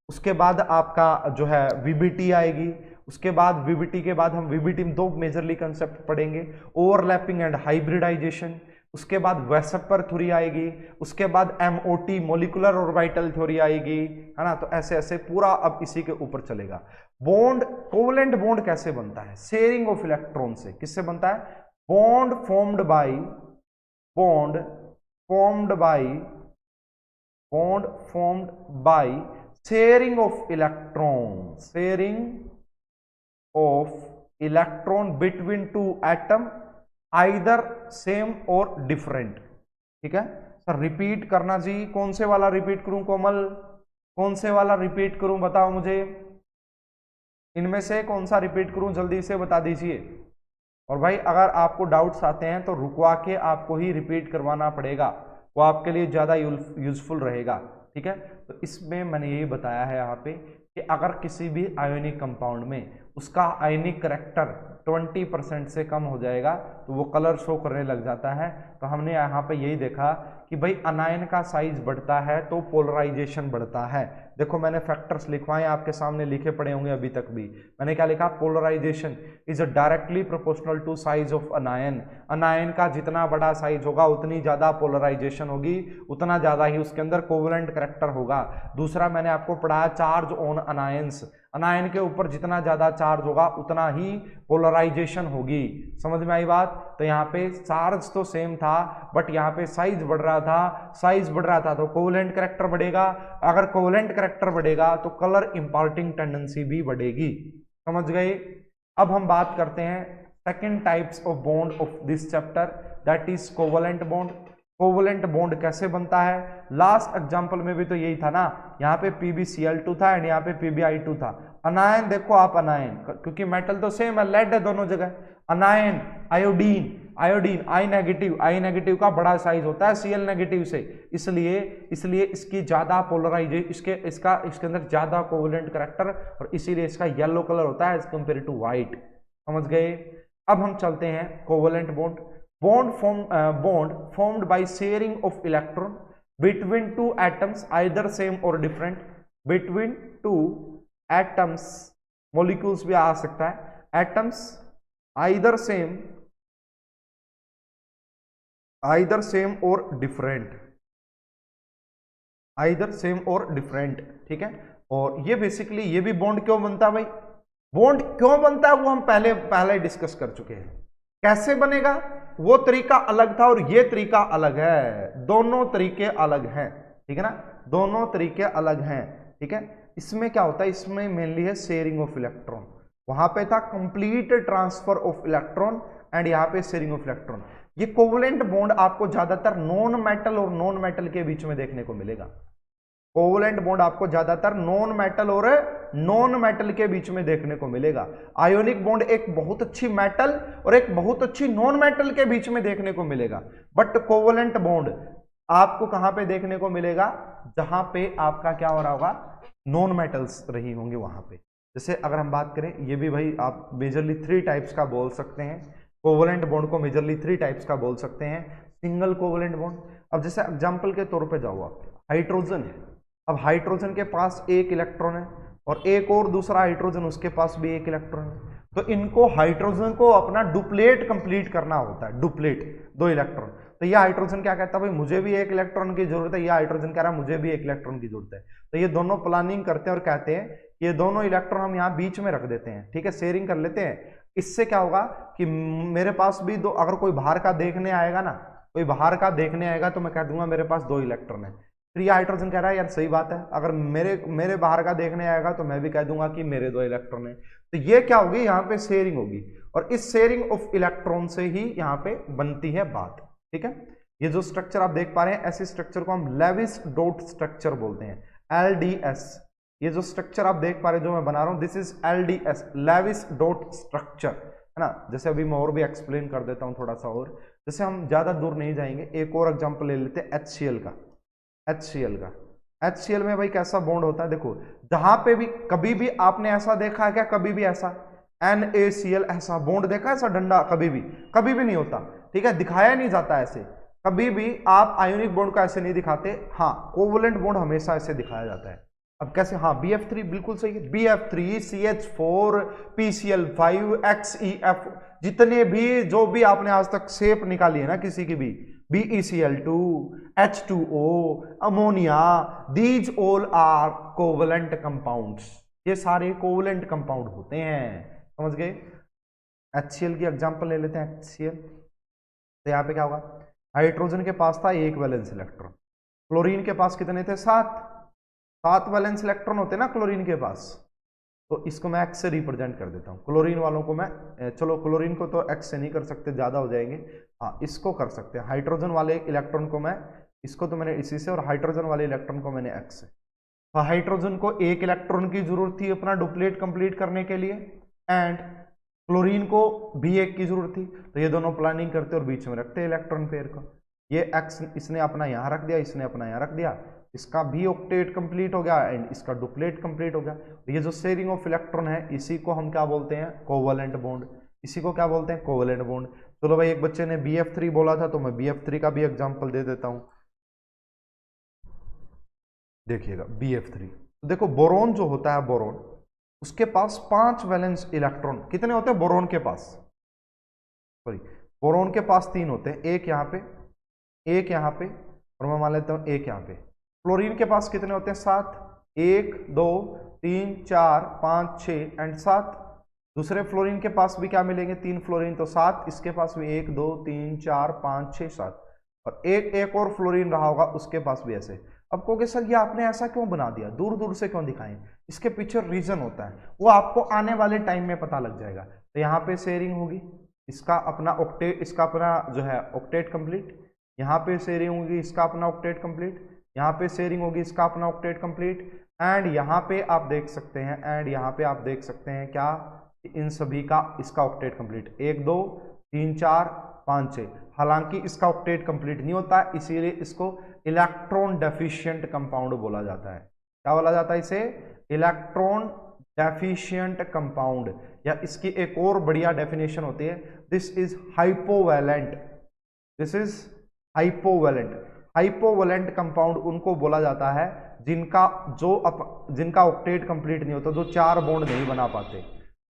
उसके बाद आपका जो है VBT आएगी, उसके बाद VBT के बाद हम VBT में दो मेजरली कंसेप्ट पढ़ेंगे, ओवरलैपिंग एंड हाइब्रिडाइजेशन, उसके बाद वेसपर थ्योरी आएगी, उसके बाद MOT मोलिकुलर ऑर्बिटल थ्योरी आएगी, है ना। तो ऐसे ऐसे पूरा अब इसी के ऊपर चलेगा। बॉन्ड, कोवलेंट बॉन्ड कैसे बनता है, शेयरिंग ऑफ इलेक्ट्रॉन से। किससे बनता है, bond formed by, bond formed by, bond formed by sharing of electron, sharing of electron between two atom either same और डिफरेंट। ठीक है सर, रिपीट करना जी, कौन से वाला रिपीट करूं कोमल, कौन से वाला रिपीट करूं बताओ मुझे, इनमें से कौन सा रिपीट करूं जल्दी से बता दीजिए। और भाई अगर आपको डाउट्स आते हैं तो रुकवा के आपको ही रिपीट करवाना पड़ेगा, वो आपके लिए ज्यादा यूजफुल रहेगा। ठीक है, तो इसमें मैंने यही बताया है यहाँ पे कि अगर किसी भी आयोनिक कंपाउंड में उसका आयनिक करैक्टर 20% से कम हो जाएगा तो वो कलर शो करने लग जाता है। तो हमने यहाँ पे यही देखा कि भाई अनायन का साइज बढ़ता है तो पोलराइजेशन बढ़ता है। देखो मैंने फैक्टर्स लिखवाए आपके सामने, लिखे पड़े होंगे अभी तक भी। मैंने क्या लिखा, polarization is directly proportional to size of anion. Anion का जितना बड़ा साइज होगा उतनी ज्यादा पोलराइजेशन होगी, उतना ज्यादा ही उसके अंदर कोवेलेंट करैक्टर होगा। दूसरा मैंने आपको पढ़ाया चार्ज ऑन अनायंस, अनायन के ऊपर जितना ज्यादा चार्ज होगा उतना ही पोलराइजेशन होगी। समझ में आई बात? तो यहाँ पे चार्ज तो सेम था बट यहाँ पे साइज बढ़ रहा था, साइज बढ़ रहा था तो कोवेलेंट करैक्टर बढ़ेगा। अगर कोवेलेंट करैक्टर बढ़ेगा तो कलर इंपार्टिंग टेंडेंसी भी बढ़ेगी। समझ गए? अब हम बात करते हैं second types of bond of this chapter, that is covalent bond. Covalent bond कैसे बनता है? लास्ट एग्जांपल में भी तो यही था ना, यहाँ पे PbCl2 था एंड यहाँ पे PbI2 था। अनायन देखो आप, अनायन क्योंकि मेटल तो सेम है, लेड है दोनों जगह। अनायन, आयोडीन, आयोडीन आई नेगेटिव का बड़ा साइज होता है Cl नेगेटिव से, इसलिए इसकी ज्यादा पोलराइजेशन, इसके अंदर ज्यादा कोवेलेंट करैक्टर और इसीलिए इसका येलो कलर होता है एज कंपेयर टू व्हाइट। समझ गए? अब हम चलते हैं covalent bond. Bond formed by sharing of electron between two atoms either same or different, between two atoms, molecules भी आ सकता है, atoms either same or different, either same or different, ठीक है। और ये बेसिकली ये भी बॉन्ड क्यों बनता है भाई? बॉन्ड क्यों बनता है वो हम पहले डिस्कस कर चुके हैं। कैसे बनेगा वो तरीका अलग था और ये तरीका अलग है, दोनों तरीके अलग हैं, ठीक है ना, दोनों तरीके अलग हैं, ठीक है। इसमें क्या होता है, इसमें मेनली है शेयरिंग ऑफ इलेक्ट्रॉन, वहां पे था complete transfer of electron and यहाँ पे शेयरिंग ऑफ इलेक्ट्रॉन। ये कोवेलेंट बॉन्ड आपको ज्यादातर नॉन मेटल और नॉन मेटल के बीच में देखने को मिलेगा। कोवेलेंट बॉन्ड आपको ज्यादातर नॉन मेटल और नॉन मेटल के बीच में देखने को मिलेगा। आयोनिक बॉन्ड एक बहुत अच्छी मेटल और एक बहुत अच्छी नॉन मेटल के बीच में देखने को मिलेगा। बट कोवेलेंट बॉन्ड आपको कहां पे देखने को मिलेगा? जहां पे आपका क्या हो रहा होगा, नॉन मेटल्स रही होंगे वहां पे। जैसे अगर हम बात करें, ये भी भाई आप मेजरली 3 टाइप्स का बोल सकते हैं, कोवेलेंट बॉन्ड को मेजरली 3 टाइप्स का बोल सकते हैं। सिंगल कोवेलेंट बॉन्ड, अब जैसे एग्जांपल के तौर पे जाओ आप, हाइड्रोजन है, अब हाइड्रोजन के पास एक इलेक्ट्रॉन है और एक और दूसरा हाइड्रोजन उसके पास भी एक इलेक्ट्रॉन है, तो इनको हाइड्रोजन को अपना डुप्लेट कंप्लीट करना होता है, डुप्लेट 2 इलेक्ट्रॉन। तो ये हाइड्रोजन क्या कहता है, भाई मुझे भी एक इलेक्ट्रॉन की जरूरत है, ये हाइड्रोजन कह रहा है मुझे भी एक इलेक्ट्रॉन की जरूरत है। तो ये दोनों प्लानिंग करते हैं और कहते हैं ये दोनों इलेक्ट्रॉन हम यहाँ बीच में रख देते हैं, ठीक है, शेयरिंग कर लेते हैं। इससे क्या होगा कि मेरे पास भी 2, अगर कोई बाहर का देखने आएगा ना, कोई बाहर का देखने आएगा तो मैं कह दूंगा मेरे पास 2 इलेक्ट्रॉन है। फिर ये हाइड्रोजन कह रहा है यार सही बात है, अगर मेरे बाहर का देखने आएगा तो मैं भी कह दूंगा कि मेरे 2 इलेक्ट्रॉन है। तो ये क्या होगी, यहाँ पे शेयरिंग होगी और इस शेयरिंग ऑफ इलेक्ट्रॉन से ही यहाँ पे बनती है बात, ठीक है। ये जो स्ट्रक्चर आप देख पा रहे हैं, ऐसे स्ट्रक्चर को हम लेविस डॉट स्ट्रक्चर बोलते हैं, LDS। ये जो स्ट्रक्चर आप देख पा रहे हैं जो मैं बना रहा हूं, this is LDS, Lewis dot structure, है ना। जैसे अभी मैं और भी एक्सप्लेन कर देता हूं थोड़ा सा, और जैसे हम ज्यादा दूर नहीं जाएंगे, एक और एग्जांपल ले लेते हैं HCl का। HCl में भाई कैसा बॉन्ड होता है, देखो जहां पे भी कभी भी आपने ऐसा देखा है क्या, कभी भी ऐसा NaCl ऐसा बॉन्ड देखा है, ऐसा डंडा कभी भी नहीं होता, ठीक है, दिखाया नहीं जाता ऐसे। कभी भी आप आयोनिक बॉन्ड को ऐसे नहीं दिखाते, हाँ कोवेलेंट बॉन्ड हमेशा ऐसे दिखाया जाता है। अब कैसे, हाँ BF3 बिल्कुल सही है, BF3 CH4 PCl5 XEF, जितने भी जो भी आपने आज तक शेप निकाली है ना किसी की भी, BeCl2 H2O ammonia, these all are covalent compounds, ये सारे कोवेलेंट कंपाउंड होते हैं, समझ गए। HCl की एग्जांपल ले लेते हैं, HCl, तो यहाँ पे क्या होगा, हाइड्रोजन के पास था 1 वैलेंस इलेक्ट्रॉन, क्लोरीन के पास कितने थे, 7 वैलेंस इलेक्ट्रॉन होते ना क्लोरीन के पास। तो इसको मैं X से रिप्रेजेंट कर देता हूँ, क्लोरीन वालों को मैं, चलो क्लोरीन को तो X से नहीं कर सकते, ज्यादा हो जाएंगे, हाँ इसको कर सकते हैं। हाइड्रोजन वाले इलेक्ट्रॉन को मैं, इसको तो मैंने इसी से, और हाइड्रोजन वाले इलेक्ट्रॉन को मैंने X से। तो हाइड्रोजन को 1 इलेक्ट्रॉन की जरूरत थी अपना डुप्लेट कंप्लीट करने के लिए, एंड क्लोरीन को भी 1 की जरूरत थी, तो ये दोनों प्लानिंग करते और बीच में रखते इलेक्ट्रॉन पेयर को। ये X इसने अपना यहाँ रख दिया, इसने अपना यहाँ रख दिया, इसका भी ऑक्टेट कंप्लीट हो गया एंड इसका डुप्लेट कंप्लीट हो गया। तो ये जो शेयरिंग ऑफ इलेक्ट्रॉन है इसी को हम क्या बोलते हैं, कोवेलेंट बॉन्ड। इसी को क्या बोलते हैं, कोवेलेंट बॉन्ड। चलो भाई, एक बच्चे ने BF3 बोला था तो मैं BF3 का भी एग्जांपल दे देता हूं। देखिएगा BF3, तो देखो बोरोन जो होता है, बोरोन, उसके पास 5 वैलेंस इलेक्ट्रॉन कितने होते हैं बोरोन के पास, सॉरी बोरोन के पास 3 होते हैं, एक यहाँ पे, एक यहाँ पे, और मैं मान लेता हूँ एक यहाँ पे। फ्लोरीन के पास कितने होते हैं, 7, 1 2 3 4 5 6 एंड 7। दूसरे फ्लोरीन के पास भी क्या मिलेंगे, 3 फ्लोरीन, तो 7, इसके पास भी 1 2 3 4 5 6 7, और एक और फ्लोरीन रहा होगा उसके पास भी ऐसे। अब कहोगे सर ये आपने ऐसा क्यों बना दिया, दूर दूर से क्यों दिखाएं, इसके पीछे रीजन होता है, वो आपको आने वाले टाइम में पता लग जाएगा। तो यहाँ पे शेयरिंग होगी, इसका अपना ऑक्टेट, इसका अपना जो है ऑक्टेट कंप्लीट, यहाँ पे शेयरिंग होगी, इसका अपना ऑक्टेट कंप्लीट, यहाँ पे शेयरिंग होगी, इसका अपना ऑक्टेट कंप्लीट, एंड यहाँ पे आप देख सकते हैं, एंड यहाँ पे आप देख सकते हैं क्या, इन सभी का इसका ऑक्टेट कंप्लीट, 1 2 3 4 5 6। हालांकि इसका ऑक्टेट कंप्लीट नहीं होता है, इसीलिए इसको इलेक्ट्रॉन डेफिशिएंट कंपाउंड बोला जाता है। क्या बोला जाता है इसे, इलेक्ट्रॉन डेफिशिएंट कंपाउंड, या इसकी एक और बढ़िया डेफिनेशन होती है, this is hypovalent, this is hypovalent. Hypovalent compound उनको बोला जाता है जिनका जिनका ऑक्टेट कंप्लीट नहीं होता, जो 4 बॉन्ड नहीं बना पाते,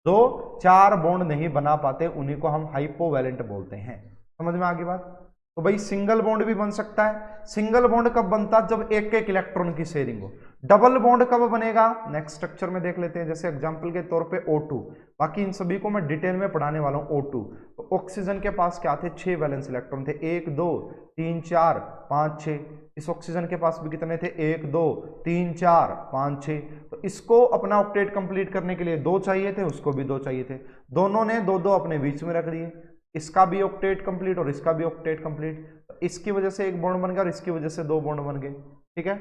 जो 4 बॉन्ड नहीं बना पाते, उन्हीं को हम हाइपोवैलेंट बोलते हैं। समझ में आ गई बात। तो भाई सिंगल बॉन्ड भी बन सकता है। सिंगल बॉन्ड कब बनता है, जब एक एक इलेक्ट्रॉन की शेयरिंग हो। डबल बॉन्ड कब बनेगा, नेक्स्ट स्ट्रक्चर में देख लेते हैं, जैसे एग्जांपल के तौर पे O2, बाकी इन सभी को मैं डिटेल में पढ़ाने वाला हूं। O2, तो ऑक्सीजन के पास क्या थे, 6 वैलेंस इलेक्ट्रॉन थे, 1 2 3 4 5 6। इस ऑक्सीजन के पास भी कितने थे, 1 2 3 4 5 6। तो इसको अपना ऑक्टेट कंप्लीट करने के लिए 2 चाहिए थे, उसको भी 2 चाहिए थे, दोनों ने 2 2 अपने बीच में रख दिए, इसका भी ऑक्टेट कंप्लीट और इसका भी ऑक्टेट कंप्लीट। तो इसकी वजह से एक बॉन्ड बन गया और इसकी वजह से 2 बॉन्ड बन गए। ठीक है,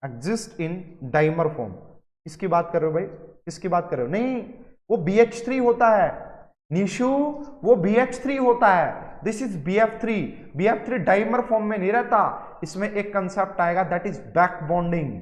एग्जिस्ट इन डाइमर फॉर्म। इसकी बात कर रहे हो भाई, इसकी बात कर रहे हो, नहीं वो BH3 होता है निशु, वो BH3 होता है, this is BF3। BF3 dimer form में नहीं रहता, इसमें एक कंसेप्ट आएगा दैट इज बैक बॉन्डिंग।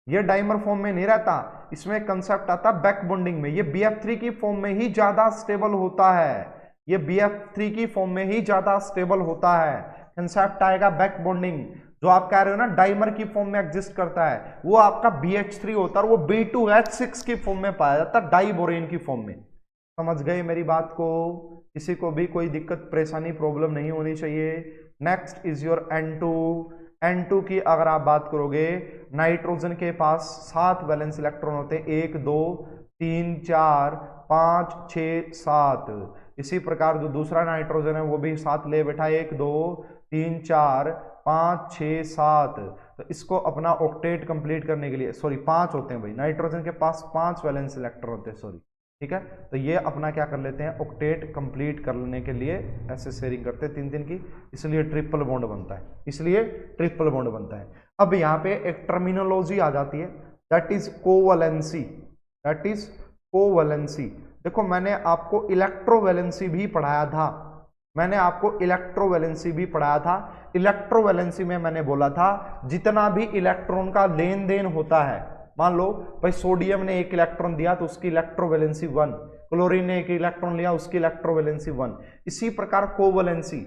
ये डाइमर फॉर्म में नहीं रहता, इसमें एक कंसेप्ट आता है बैक बॉन्डिंग में। ये BF3 की फॉर्म में ही ज्यादा स्टेबल होता है, ये BF3 की फॉर्म में ही ज्यादा स्टेबल होता है। कंसेप्ट आएगा बैक बॉन्डिंग। जो आप कह रहे हो ना डाइमर की फॉर्म में एग्जिस्ट करता है, वो आपका BH3 होता है, और वो B2H6 की फॉर्म में पाया जाता है, डाइबोरेन की फॉर्म में। समझ गए मेरी बात को, किसी को भी कोई दिक्कत परेशानी प्रॉब्लम नहीं होनी चाहिए। Next is your N2। N2 की अगर आप बात करोगे, नाइट्रोजन के पास 7 वैलेंस इलेक्ट्रॉन होते हैं, 1 2 3 4 5 6 7। इसी प्रकार जो दूसरा नाइट्रोजन है वो भी 7 ले बैठा, 1 2 3 4 5 6 7। तो इसको अपना ऑक्टेट कंप्लीट करने के लिए, सॉरी 5 होते हैं भाई, नाइट्रोजन के पास 5 वैलेंस इलेक्ट्रॉन होते हैं, सॉरी। ठीक है, तो ये अपना क्या कर लेते हैं, ऑक्टेट कंप्लीट करने के लिए ऐसे शेयरिंग करते हैं 3 की, इसलिए ट्रिपल बॉन्ड बनता है, इसलिए ट्रिपल बॉन्ड बनता है। अब यहाँ पे एक टर्मिनोलॉजी आ जाती है, that is covalency, that is covalency. देखो मैंने आपको इलेक्ट्रोवैलेंसी भी पढ़ाया था, मैंने आपको इलेक्ट्रोवैलेंसी भी पढ़ाया था। इलेक्ट्रोवैलेंसी में मैंने बोला था जितना भी इलेक्ट्रॉन का लेन देन होता है, मान लो भाई सोडियम ने 1 इलेक्ट्रॉन दिया तो उसकी इलेक्ट्रोवैलेंसी 1, क्लोरीन ने 1 इलेक्ट्रॉन लिया उसकी इलेक्ट्रोवैलेंसी 1। इसी प्रकार कोवैलेंसी,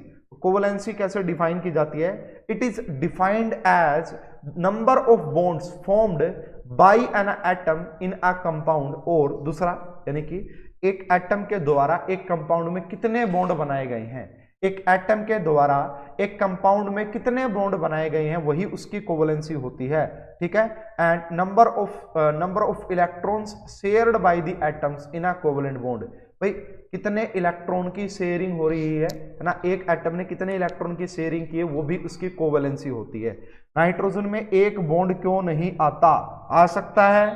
कोवैलेंसी कैसे डिफाइन की जाती है, it is defined as number of bonds formed by an atom in a compound, और दूसरा यानी कि एक एटम के द्वारा एक कंपाउंड में कितने बॉन्ड बनाए गए हैं, एक एटम के द्वारा एक कंपाउंड में कितने बॉन्ड बनाए गए हैं, वही उसकी कोवैलेंसी होती है। ठीक है, and number of electrons shared by the atoms in a covalent bond. भाई कितने इलेक्ट्रॉन की शेयरिंग हो रही है ना, एक एटम ने कितने इलेक्ट्रॉन की शेयरिंग की है, वो भी उसकी कोवैलेंसी होती है। नाइट्रोजन में एक बॉन्ड क्यों नहीं आता, आ सकता है,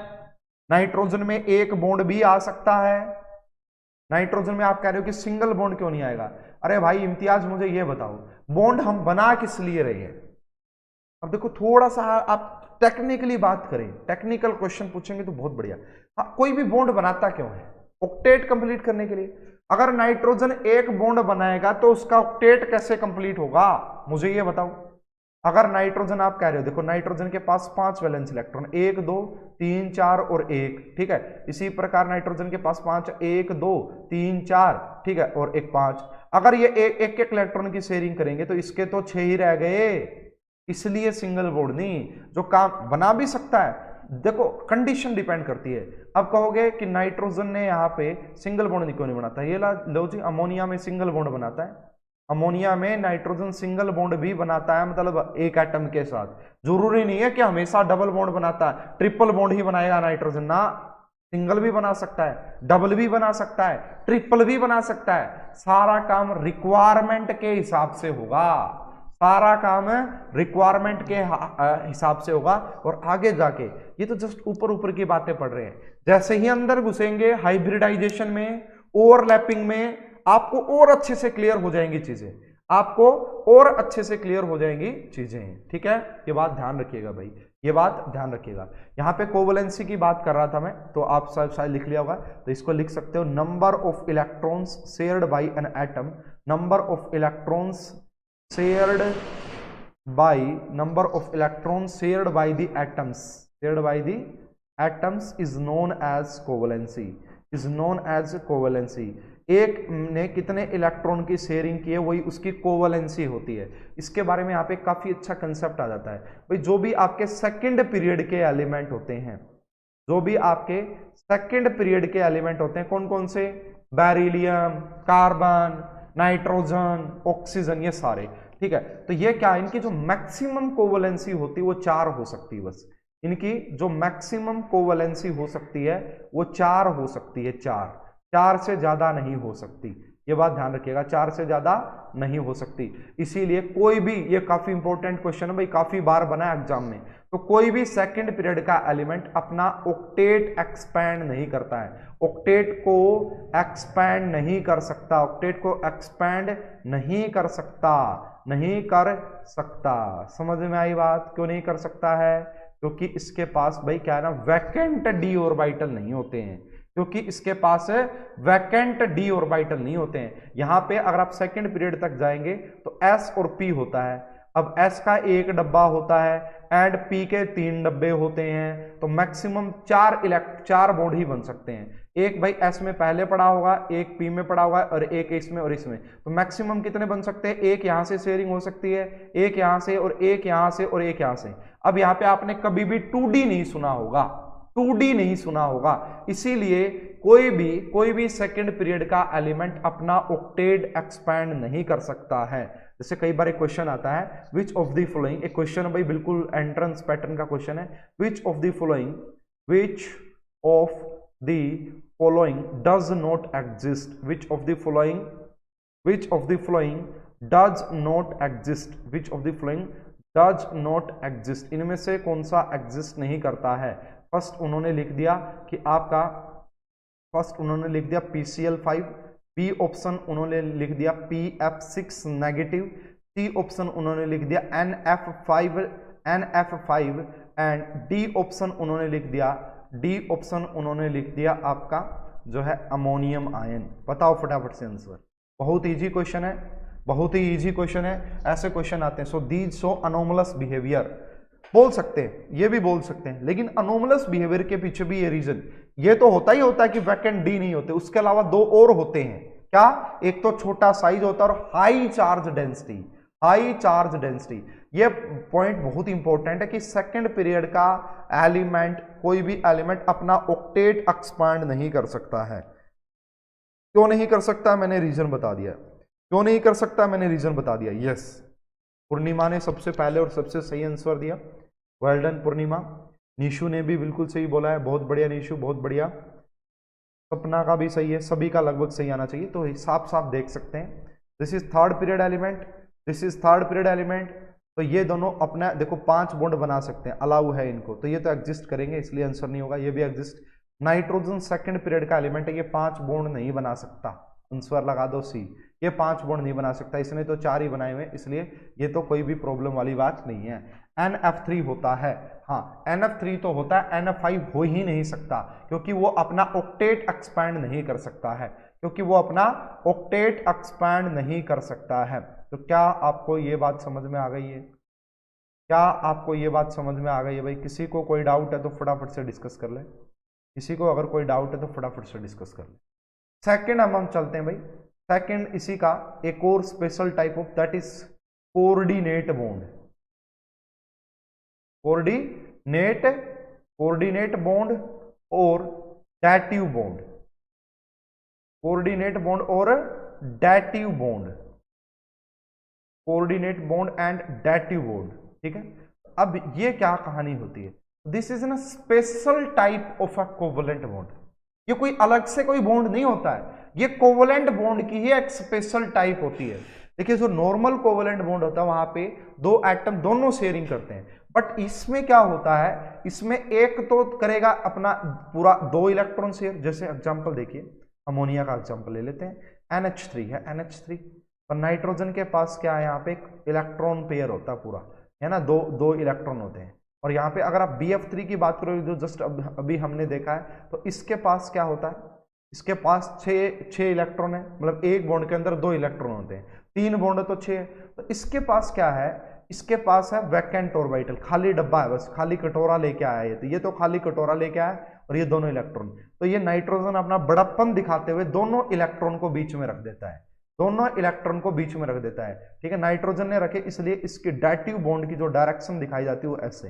नाइट्रोजन में एक बॉन्ड भी आ सकता है। नाइट्रोजन में आप कह रहे हो कि सिंगल बॉन्ड क्यों नहीं आएगा, अरे भाई इम्तियाज मुझे ये बताओ, बॉन्ड हम बना किस लिए रहे हैं। अब देखो थोड़ा सा आप टेक्निकली बात करें, टेक्निकल क्वेश्चन पूछेंगे तो बहुत बढ़िया। हाँ, कोई भी बॉन्ड बनाता क्यों है, ऑक्टेट कंप्लीट करने के लिए। अगर नाइट्रोजन एक बॉन्ड बनाएगा तो उसका ऑक्टेट कैसे कंप्लीट होगा, मुझे ये बताओ। अगर नाइट्रोजन आप कह रहे हो, देखो नाइट्रोजन के पास 5 वैलेंस इलेक्ट्रॉन, 1 2 3 4 और 1, ठीक है। इसी प्रकार नाइट्रोजन के पास 5, 1 2 3 4, ठीक है, और एक 5। अगर ये एक एक इलेक्ट्रॉन की शेयरिंग करेंगे तो इसके तो 6 ही रह गए, इसलिए सिंगल बॉन्ड नहीं। जो काम बना भी सकता है, देखो कंडीशन डिपेंड करती है। अब कहोगे कि नाइट्रोजन ने यहाँ पे सिंगल बॉन्ड क्यों नहीं बनाता, ये लो जी, अमोनिया में सिंगल बॉन्ड बनाता है, अमोनिया में नाइट्रोजन सिंगल बॉन्ड भी बनाता है, मतलब एक एटम के साथ। जरूरी नहीं है कि हमेशा डबल बॉन्ड बनाता है, ट्रिपल बॉन्ड ही बनाएगा नाइट्रोजन ना, सिंगल भी बना सकता है, डबल भी बना सकता है, ट्रिपल भी बना सकता है। सारा काम रिक्वायरमेंट के हिसाब से होगा, सारा काम रिक्वायरमेंट के हिसाब से होगा। और आगे जाके ये तो जस्ट ऊपर ऊपर की बातें पढ़ रहे हैं, जैसे ही अंदर घुसेंगे हाइब्रिडाइजेशन में, ओवरलैपिंग में, आपको और अच्छे से क्लियर हो जाएंगी चीजें, आपको और अच्छे से क्लियर हो जाएंगी चीजें, ठीक है। ये बात ध्यान रखिएगा भाई, ये बात ध्यान रखिएगा। यहाँ पे कोवलेंसी की बात कर रहा था मैं, तो आप शायद लिख लिया होगा, तो इसको लिख सकते हो, number of electrons shared by an atom, number of electrons shared by, number of electrons shared by the atoms, shared by the atoms is known as covalency, is known as covalency. एक ने कितने इलेक्ट्रॉन की शेयरिंग की है वही उसकी कोवलेंसी होती है। इसके बारे में यहाँ पे काफी अच्छा कंसेप्ट आ जाता है भाई। जो भी आपके सेकंड पीरियड के एलिमेंट होते हैं, जो भी आपके सेकंड पीरियड के एलिमेंट होते हैं, कौन कौन से, बेरिलियम, कार्बन, नाइट्रोजन, ऑक्सीजन, ये सारे, ठीक है। तो ये क्या, इनकी जो मैक्सिमम कोवलेंसी होती है वो 4 हो सकती है बस, इनकी जो मैक्सिमम कोवलेंसी हो सकती है वो 4 हो सकती है, 4 से ज्यादा नहीं हो सकती। ये बात ध्यान रखिएगा, 4 से ज्यादा नहीं हो सकती। इसीलिए कोई भी, ये काफी इंपॉर्टेंट क्वेश्चन है भाई, काफी बार बना है एग्जाम में, तो कोई भी सेकंड पीरियड का एलिमेंट अपना ऑक्टेट एक्सपैंड नहीं करता है, ऑक्टेट को एक्सपैंड नहीं कर सकता, ऑक्टेट को एक्सपैंड नहीं कर सकता, नहीं कर सकता। समझ में आई बात, क्यों नहीं कर सकता है, क्योंकि इसके पास भाई क्या है ना, वैकेंट डी ऑर्बिटल नहीं होते हैं, क्योंकि इसके पास वैकेंट डी ऑर्बिटल नहीं होते हैं। यहां पे अगर आप सेकंड पीरियड तक जाएंगे तो एस और पी होता है, अब एस का 1 डब्बा होता है एंड पी के 3 डब्बे होते हैं, तो मैक्सिमम 4 बॉन्ड ही बन सकते हैं। एक भाई एस में पहले पड़ा होगा, एक पी में पड़ा होगा और एक इसमें और इसमें, तो मैक्सिमम कितने बन सकते हैं, एक यहां से शेयरिंग हो सकती है, एक यहां से और एक यहां से और एक यहां से। अब यहाँ पे आपने कभी भी 2D नहीं सुना होगा, 2D नहीं सुना होगा, इसीलिए कोई भी सेकंड पीरियड का एलिमेंट अपना ऑक्टेट एक्सपैंड नहीं कर सकता है। जैसे कई बार एक क्वेश्चन आता है, विच ऑफ द फॉलोइंग, एक क्वेश्चन भाई बिल्कुल एंट्रेंस पैटर्न का क्वेश्चन है, which of the following, which of the following does not exist, which of the following, which of the following does not exist, which of the following does not exist, इनमें से कौन सा एग्जिस्ट नहीं करता है। फर्स्ट उन्होंने लिख दिया कि आपका, फर्स्ट उन्होंने लिख दिया PCl5, बी ऑप्शन उन्होंने लिख दिया PF6 नेगेटिव, सी ऑप्शन उन्होंने लिख दिया NF5 एंड डी ऑप्शन उन्होंने लिख दिया, डी ऑप्शन उन्होंने लिख दिया आपका जो है अमोनियम आयन। बताओ फटाफट से आंसर, बहुत इजी क्वेश्चन है, बहुत ही इजी क्वेश्चन है, ऐसे क्वेश्चन आते हैं। So these show anomalous behaviour, बोल सकते हैं, ये भी बोल सकते हैं, लेकिन अनोमलस बिहेवियर के पीछे भी ये रीजन, ये तो होता ही होता है कि वैकेंट डी नहीं होते, उसके अलावा 2 और होते हैं। क्या, एक तो छोटा साइज होता है और high charge density, high charge density. ये पॉइंट बहुत इंपॉर्टेंट है कि सेकंड पीरियड का एलिमेंट, कोई भी एलिमेंट अपना ऑक्टेट एक्सपांड नहीं कर सकता है। क्यों नहीं कर सकता, मैंने रीजन बता दिया, क्यों नहीं कर सकता मैंने रीजन बता दिया। यस, पूर्णिमा ने सबसे पहले और सबसे सही आंसर दिया, वेल डन पूर्णिमा। निशु ने भी बिल्कुल सही बोला है, बहुत बढ़िया निशु, बहुत बढ़िया। सपना का भी सही है, सभी का लगभग सही आना चाहिए, तो साफ साफ देख सकते हैं। This is third period element, this is third period element, तो ये दोनों अपना देखो 5 बॉन्ड बना सकते हैं, अलाउ है इनको, तो ये तो एग्जिस्ट करेंगे, इसलिए आंसर नहीं होगा। ये भी एग्जिस्ट, नाइट्रोजन सेकंड पीरियड का एलिमेंट है, ये 5 बॉन्ड नहीं बना सकता, आंसर लगा दो सी, ये 5 बॉन्ड नहीं बना सकता, इसने तो 4 ही बनाए हुए, इसलिए ये तो कोई भी प्रॉब्लम वाली बात नहीं है। NF3 होता है, हाँ NF3 तो होता है, NF5 हो ही नहीं सकता, क्योंकि वो अपना ऑक्टेट एक्सपैंड नहीं कर सकता है, क्योंकि वो अपना ऑक्टेट एक्सपैंड नहीं कर सकता है। तो क्या आपको ये बात समझ में आ गई है? क्या आपको ये बात समझ में आ गई है भाई? किसी को कोई डाउट है तो फटाफट से डिस्कस कर ले, किसी को अगर कोई डाउट है तो फटाफट से डिस्कस कर ले। सेकंड हम चलते हैं भाई, सेकंड इसी का एक और special type of, that is coordinate bond. Coordinate bond और डैटिव बॉन्ड, कोऑर्डिनेट बॉन्ड और dative bond, coordinate bond and dative bond, ठीक है। अब ये क्या कहानी होती है? This is an special type of a covalent bond. ये कोई अलग से कोई बॉन्ड नहीं होता है, ये कोवलेंट बॉन्ड की ही एक स्पेशल टाइप होती है। देखिए जो नॉर्मल कोवलेंट बॉन्ड होता है वहां पे दो एटम दोनों शेयरिंग करते हैं, बट इसमें क्या होता है, इसमें एक तो करेगा अपना पूरा 2 इलेक्ट्रॉन शेयर। जैसे एग्जांपल देखिए, अमोनिया का एग्जांपल ले लेते हैं, NH3 है, NH3 और नाइट्रोजन के पास क्या है, यहाँ पे एक इलेक्ट्रॉन पेयर होता है पूरा, है ना, दो इलेक्ट्रॉन होते हैं। और यहाँ पे अगर आप BF3 की बात करोगे जो जस्ट अभी हमने देखा है, तो इसके पास क्या होता है, इसके पास 6 इलेक्ट्रॉन है, मतलब एक बॉन्ड के अंदर 2 इलेक्ट्रॉन होते हैं, 3 बॉन्ड है तो 6 है। तो इसके पास क्या है, इसके पास है वैकेंट ऑर्बिटल, खाली डब्बा है, बस खाली कटोरा लेके आया है। तो ये तो खाली कटोरा लेके आया और ये दोनों इलेक्ट्रॉन, तो ये नाइट्रोजन अपना बड़प्पन दिखाते हुए दोनों इलेक्ट्रॉन को बीच में रख देता है, दोनों इलेक्ट्रॉन को बीच में रख देता है, ठीक है। नाइट्रोजन ने रखे, इसलिए इसकी डैटिव बॉन्ड की जो डायरेक्शन दिखाई जाती है वो ऐसे,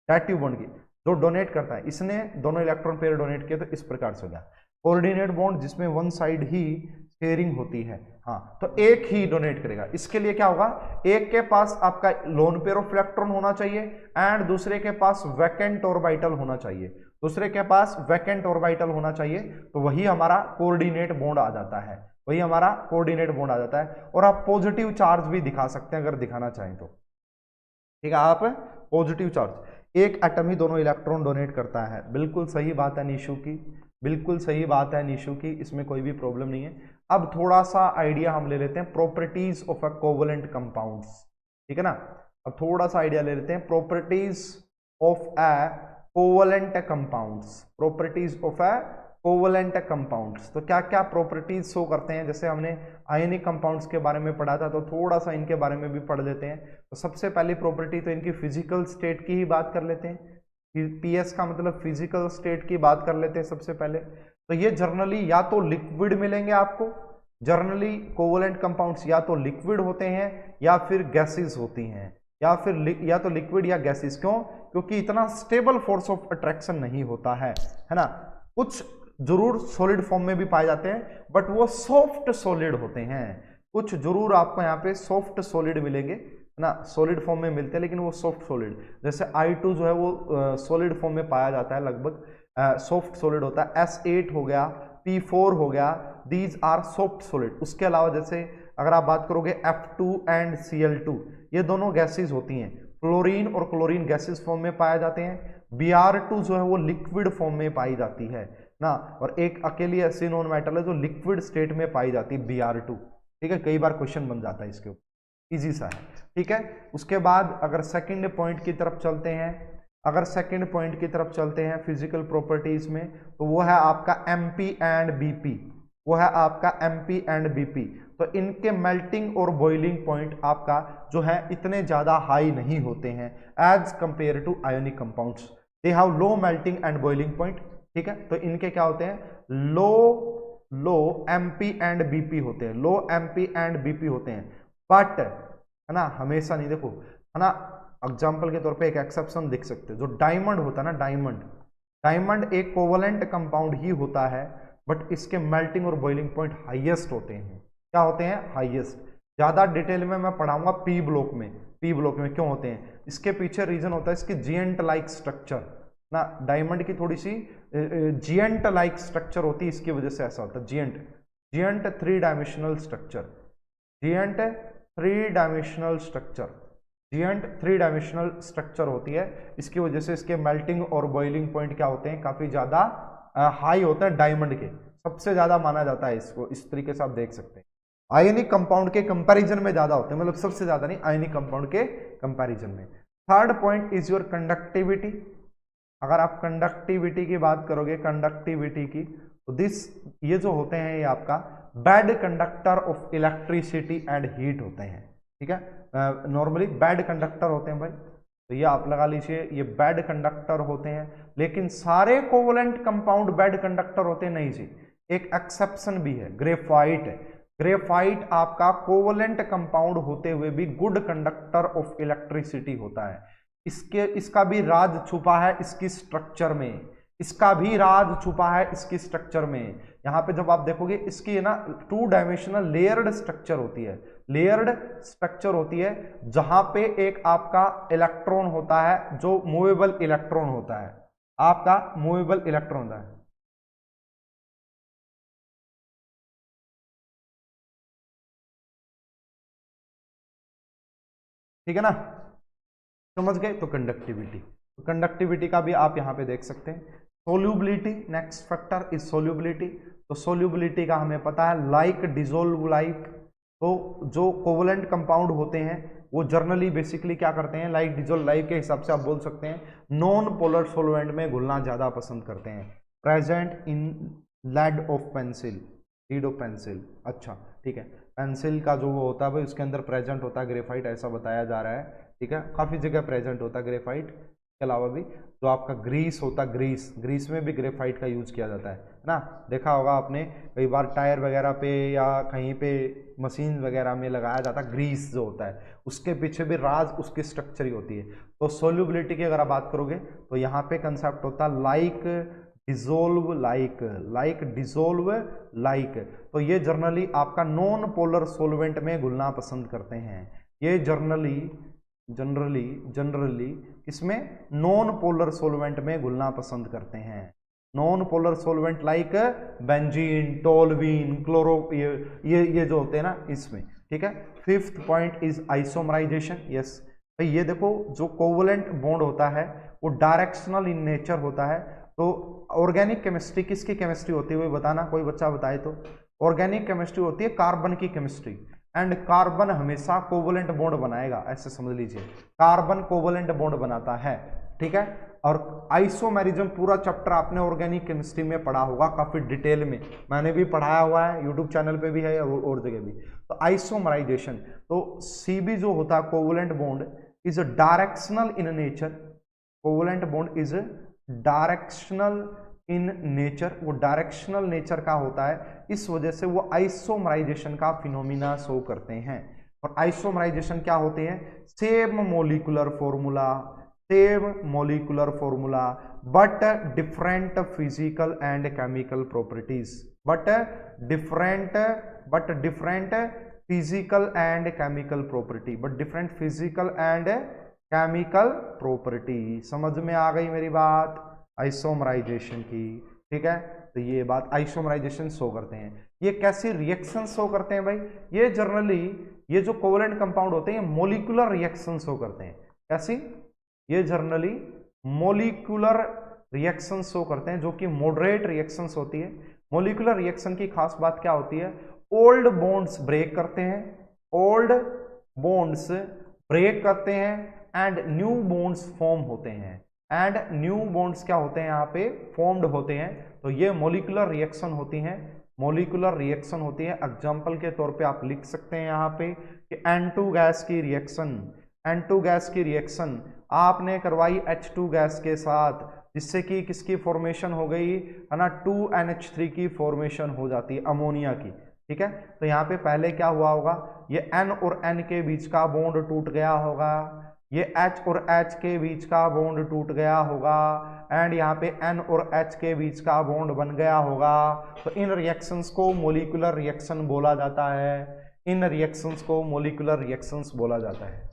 डैटिव बॉन्ड की जो डोनेट करता है, इसने दोनों इलेक्ट्रॉन पेयर डोनेट किए तो इस प्रकार से होगा। कोऑर्डिनेट बॉन्ड जिसमें वन साइड ही शेयरिंग होती है, हाँ, तो एक ही डोनेट करेगा। इसके लिए क्या होगा, एक के पास आपका लोन पेयर ऑफ इलेक्ट्रॉन होना चाहिए एंड दूसरे के पास वैकेंट ऑर्बिटल होना चाहिए, दूसरे के पास वैकेंट ऑर्बिटल होना चाहिए, तो वही हमारा कोऑर्डिनेट बॉन्ड आ जाता है, वही हमारा कोऑर्डिनेट बॉन्ड आ जाता है। और आप पॉजिटिव चार्ज भी दिखा सकते हैं अगर दिखाना चाहें तो, ठीक है। आप पॉजिटिव चार्ज, एक एटम ही दोनों इलेक्ट्रॉन डोनेट करता है, बिल्कुल सही बात है निशु की, बिल्कुल सही बात है निशु की, इसमें कोई भी प्रॉब्लम नहीं है। अब थोड़ा सा आइडिया हम ले लेते हैं properties of a covalent compounds, ठीक है ना। अब थोड़ा सा आइडिया ले लेते हैं properties of a covalent compounds, properties of a covalent compounds. तो क्या क्या प्रॉपर्टीज शो करते हैं, जैसे हमने आयनिक कंपाउंड्स के बारे में पढ़ा था, तो थोड़ा सा इनके बारे में भी पढ़ लेते हैं। तो सबसे पहली प्रॉपर्टी तो इनकी फिजिकल स्टेट की ही बात कर लेते हैं, PS का मतलब फिजिकल स्टेट की बात कर लेते हैं सबसे पहले। तो ये जनरली या तो लिक्विड मिलेंगे आपको, जनरली कोवलेंट कंपाउंड्स या तो लिक्विड होते हैं या फिर गैसेस होती हैं, या तो लिक्विड या गैसेस। क्यों? क्योंकि इतना स्टेबल फोर्स ऑफ अट्रैक्शन नहीं होता है ना। कुछ जरूर सॉलिड फॉर्म में भी पाए जाते हैं बट वो सॉफ्ट सॉलिड होते हैं, कुछ जरूर आपको यहाँ पे सॉफ्ट सॉलिड मिलेंगे ना, सॉलिड फॉर्म में मिलते हैं लेकिन वो सॉफ्ट सॉलिड, जैसे I2 जो है वो सॉलिड फॉर्म में पाया जाता है, लगभग सॉफ्ट सॉलिड होता है। S8 हो गया, P4 हो गया, दीज आर सॉफ्ट सॉलिड। उसके अलावा जैसे अगर आप बात करोगे F2 एंड Cl2, ये दोनों गैसेज होती हैं, फ्लोरीन और क्लोरीन गैसेज फॉर्म में पाए जाते हैं। Br2 जो है वो लिक्विड फॉर्म में पाई जाती है ना, और एक अकेली ऐसी नॉन मेटल है जो लिक्विड स्टेट में पाई जाती है, Br2, ठीक है। कई बार क्वेश्चन बन जाता है इसके ऊपर, इजी सा है, ठीक है। उसके बाद अगर सेकंड पॉइंट की तरफ चलते हैं, अगर सेकंड पॉइंट की तरफ चलते हैं फिजिकल प्रॉपर्टीज में, तो वो है आपका MP एंड BP, वो है आपका MP एंड BP। तो इनके मेल्टिंग और बॉइलिंग पॉइंट आपका जो है इतने ज्यादा हाई नहीं होते हैं as compare to ionic compounds, they have low melting and boiling point, ठीक है। तो इनके क्या होते हैं, लो MP एंड BP होते हैं, लो MP एंड BP होते हैं, बट है ना हमेशा नहीं, देखो है ना, एग्जाम्पल के तौर पे एक एक्सेप्शन देख सकते हैं, जो डायमंड होता है ना, डायमंड एक कोवलेंट कंपाउंड ही होता है बट इसके मेल्टिंग और बॉइलिंग पॉइंट हाईएस्ट होते हैं। क्या होते हैं? हाईएस्ट। ज्यादा डिटेल में मैं पढ़ाऊंगा P ब्लॉक में, क्यों होते हैं, इसके पीछे रीजन होता है इसकी जिएंट लाइक स्ट्रक्चर ना, डायमंड की थोड़ी सी जिएंट लाइक स्ट्रक्चर होती है, इसकी वजह से ऐसा होता है। जिएंट 3 डायमेंशनल स्ट्रक्चर, जिएंट 3 डायमेंशनल स्ट्रक्चर होती है, इसकी वजह से इसके मेल्टिंग और बॉइलिंग पॉइंट क्या होते हैं, काफी ज्यादा हाई होते हैं, डायमंड के सबसे ज्यादा माना जाता है इसको, इस तरीके से आप देख सकते हैं। आयनिक कंपाउंड के कंपैरिजन में ज्यादा होते हैं, मतलब सबसे ज्यादा नहीं, आयनिक कंपाउंड के कंपैरिजन में। Third point is your conductivity. अगर आप कंडक्टिविटी की बात करोगे, कंडक्टिविटी की, तो ये जो होते हैं ये आपका bad conductor of electricity and heat होते हैं, ठीक है। नॉर्मली बैड कंडक्टर होते हैं भाई, तो ये आप लगा लीजिए, ये बैड कंडक्टर होते हैं। लेकिन सारे कोवलेंट कंपाउंड बैड कंडक्टर होते नहीं जी, एक एक्सेप्शन भी है, ग्रेफाइट। ग्रेफाइट आपका कोवलेंट कंपाउंड होते हुए भी गुड कंडक्टर ऑफ इलेक्ट्रिसिटी होता है। इसका भी राज छुपा है इसकी स्ट्रक्चर में, इसका भी राज छुपा है इसकी स्ट्रक्चर में। यहाँ पे जब आप देखोगे इसकी ना 2 डायमेंशनल लेयर्ड स्ट्रक्चर होती है, लेयर्ड स्ट्रक्चर होती है, जहां पे एक आपका इलेक्ट्रॉन होता है जो मूवेबल इलेक्ट्रॉन होता है, आपका मूवेबल इलेक्ट्रॉन होता है। ठीक है ना, समझ गए। तो कंडक्टिविटी, तो कंडक्टिविटी का भी आप यहां पे देख सकते हैं। Solubility, next factor is solubility. तो सोल्यूबिलिटी का हमें पता है लाइक डिसोल्व लाइक। तो जो कोवलेंट कंपाउंड होते हैं वो जर्नली बेसिकली क्या करते हैं, लाइक डिसोल्व लाइक के हिसाब से आप बोल सकते हैं नॉन पोलर सोलवेंट में घुलना ज्यादा पसंद करते हैं। Present in laid off pencil, lead of pencil. अच्छा ठीक है, पेंसिल का जो वो होता है भाई उसके अंदर प्रेजेंट होता है ग्रेफाइट, ऐसा बताया जा रहा है। ठीक है, काफ़ी जगह प्रेजेंट होता है ग्रेफाइट के अलावा भी। जो आपका ग्रीस होता है, ग्रीस में भी ग्रेफाइट का यूज किया जाता है ना। देखा होगा आपने कई बार टायर वगैरह पे या कहीं पे मशीन वगैरह में लगाया जाता है ग्रीस जो होता है, उसके पीछे भी राज उसकी स्ट्रक्चर ही होती है। तो सोल्यूबिलिटी की अगर आप बात करोगे तो यहाँ पे कंसेप्ट होता है like dissolve like, like dissolve like. तो ये जर्नली आपका नॉन पोलर सोलवेंट में घुलना पसंद करते हैं। ये जनरली इसमें नॉन पोलर सोलवेंट में घुलना पसंद करते हैं। Non polar solvent like benzene, toluene, chloro, ये जो होते हैं ना इसमें। ठीक है, 5th point is isomerisation. Yes भाई, ये देखो जो कोवलेंट बॉन्ड होता है वो डायरेक्शनल इन नेचर होता है। तो ऑर्गेनिक केमिस्ट्री किसकी केमिस्ट्री होती है वो बताना, कोई बच्चा बताए तो। ऑर्गेनिक केमिस्ट्री होती है कार्बन की केमिस्ट्री, एंड कार्बन हमेशा कोवलेंट बॉन्ड बनाएगा, ऐसे समझ लीजिए कार्बन कोवलेंट बॉन्ड बनाता है। ठीक है, और आइसोमेरिज्म पूरा चैप्टर आपने ऑर्गेनिक केमिस्ट्री में पढ़ा होगा काफी डिटेल में, मैंने भी पढ़ाया हुआ है, यूट्यूब चैनल पे भी है और जगह भी। तो आइसोमराइजेशन, तो सीबी जो होता है covalent bond is directional in nature, covalent bond is directional in nature, वो डायरेक्शनल नेचर का होता है, इस वजह से वो आइसोमराइजेशन का फिनोमिना शो करते हैं। और आइसोमराइजेशन क्या होते हैं, same molecular formula but different physical and chemical properties, but different physical and chemical property. समझ में आ गई मेरी बात आइसोमराइजेशन की। ठीक है, तो ये बात आइसोमराइजेशन शो करते हैं। ये कैसी रिएक्शन शो करते हैं भाई, ये जनरली ये जो कोवलेंट कंपाउंड होते हैं मोलिकुलर रिएक्शन शो करते हैं। कैसी, ये जनरली मोलिकुलर रिएक्शन शो करते हैं, जो कि मॉडरेट रिएक्शंस होती है। मोलिकुलर रिएक्शन की खास बात क्या होती है, ओल्ड बॉन्ड्स ब्रेक करते हैं, एंड न्यू बॉन्ड्स फॉर्म होते हैं, एंड न्यू बॉन्ड्स क्या होते हैं यहाँ पे फॉर्म्ड होते हैं। तो ये मोलिकुलर रिएक्शन होती हैं, एग्जाम्पल के तौर पे आप लिख सकते हैं यहाँ पे कि N2 गैस की रिएक्शन आपने करवाई H2 गैस के साथ, जिससे कि किसकी फॉर्मेशन हो गई है ना, 2NH3 की फॉर्मेशन हो जाती है, अमोनिया की। ठीक है, तो यहाँ पे पहले क्या हुआ होगा, ये N और N के बीच का बॉन्ड टूट गया होगा, ये H और H के बीच का बॉन्ड टूट गया होगा, एंड यहाँ पे N और H के बीच का बॉन्ड बन गया होगा। तो इन रिएक्शंस को मोलिकुलर रिएक्शन बोला जाता है।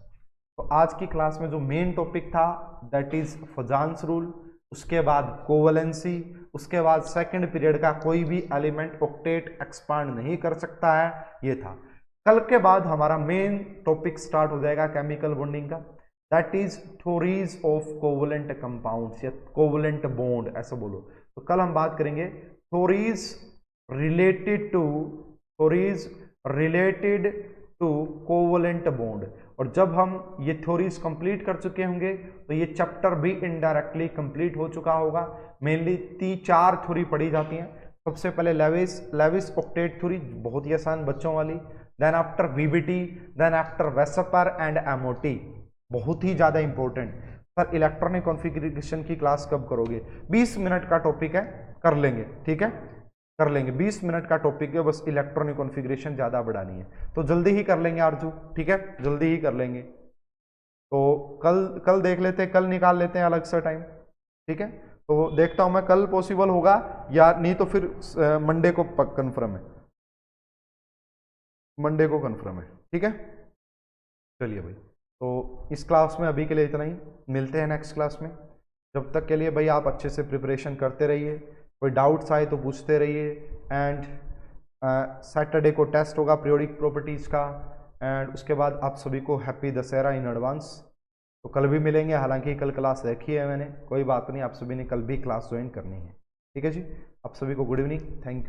तो आज की क्लास में जो मेन टॉपिक था दैट इज फजान्स रूल, उसके बाद कोवलेंसी, उसके बाद सेकंड पीरियड का कोई भी एलिमेंट ऑक्टेट एक्सपांड नहीं कर सकता है, ये था। कल के बाद हमारा मेन टॉपिक स्टार्ट हो जाएगा केमिकल बॉन्डिंग का, that is theories of covalent compounds या कोवलेंट बॉन्ड ऐसा बोलो। तो कल हम बात करेंगे theories related to covalent bond. और जब हम ये थ्योरीज कंप्लीट कर चुके होंगे तो ये चैप्टर भी इनडायरेक्टली कंप्लीट हो चुका होगा। मेनली 3-4 थ्योरी पढ़ी जाती हैं। सबसे पहले लेविस ऑक्टेट थ्योरी, बहुत ही आसान बच्चों वाली, then after VBT, then after VSEPR and MOT, बहुत ही ज़्यादा इंपॉर्टेंट। सर इलेक्ट्रॉनिक कॉन्फ़िगरेशन की क्लास कब करोगे? 20 मिनट का टॉपिक है, कर लेंगे, ठीक है, कर लेंगे। 20 मिनट का टॉपिक है, बस इलेक्ट्रॉनिक कॉन्फ़िगरेशन ज़्यादा बढ़ानी है, तो जल्दी ही कर लेंगे आरजू, ठीक है, जल्दी ही कर लेंगे। तो कल देख लेते हैं, कल निकाल लेते हैं अलग से टाइम, ठीक है। तो देखता हूं मैं कल पॉसिबल होगा या नहीं, तो फिर मंडे को कंफर्म है, मंडे को कंफर्म है, ठीक है। चलिए भाई, तो इस क्लास में अभी के लिए इतना ही, मिलते हैं नेक्स्ट क्लास में। जब तक के लिए भाई आप अच्छे से प्रिपरेशन करते रहिए, कोई डाउट्स आए तो पूछते रहिए। एंड सैटरडे को टेस्ट होगा पीरियोडिक प्रॉपर्टीज़ का, एंड उसके बाद आप सभी को हैप्पी दशहरा इन एडवांस। तो कल भी मिलेंगे, हालांकि कल क्लास रखी है मैंने, कोई बात नहीं, आप सभी ने कल भी क्लास ज्वाइन करनी है, ठीक है जी। आप सभी को गुड इवनिंग, थैंक यू।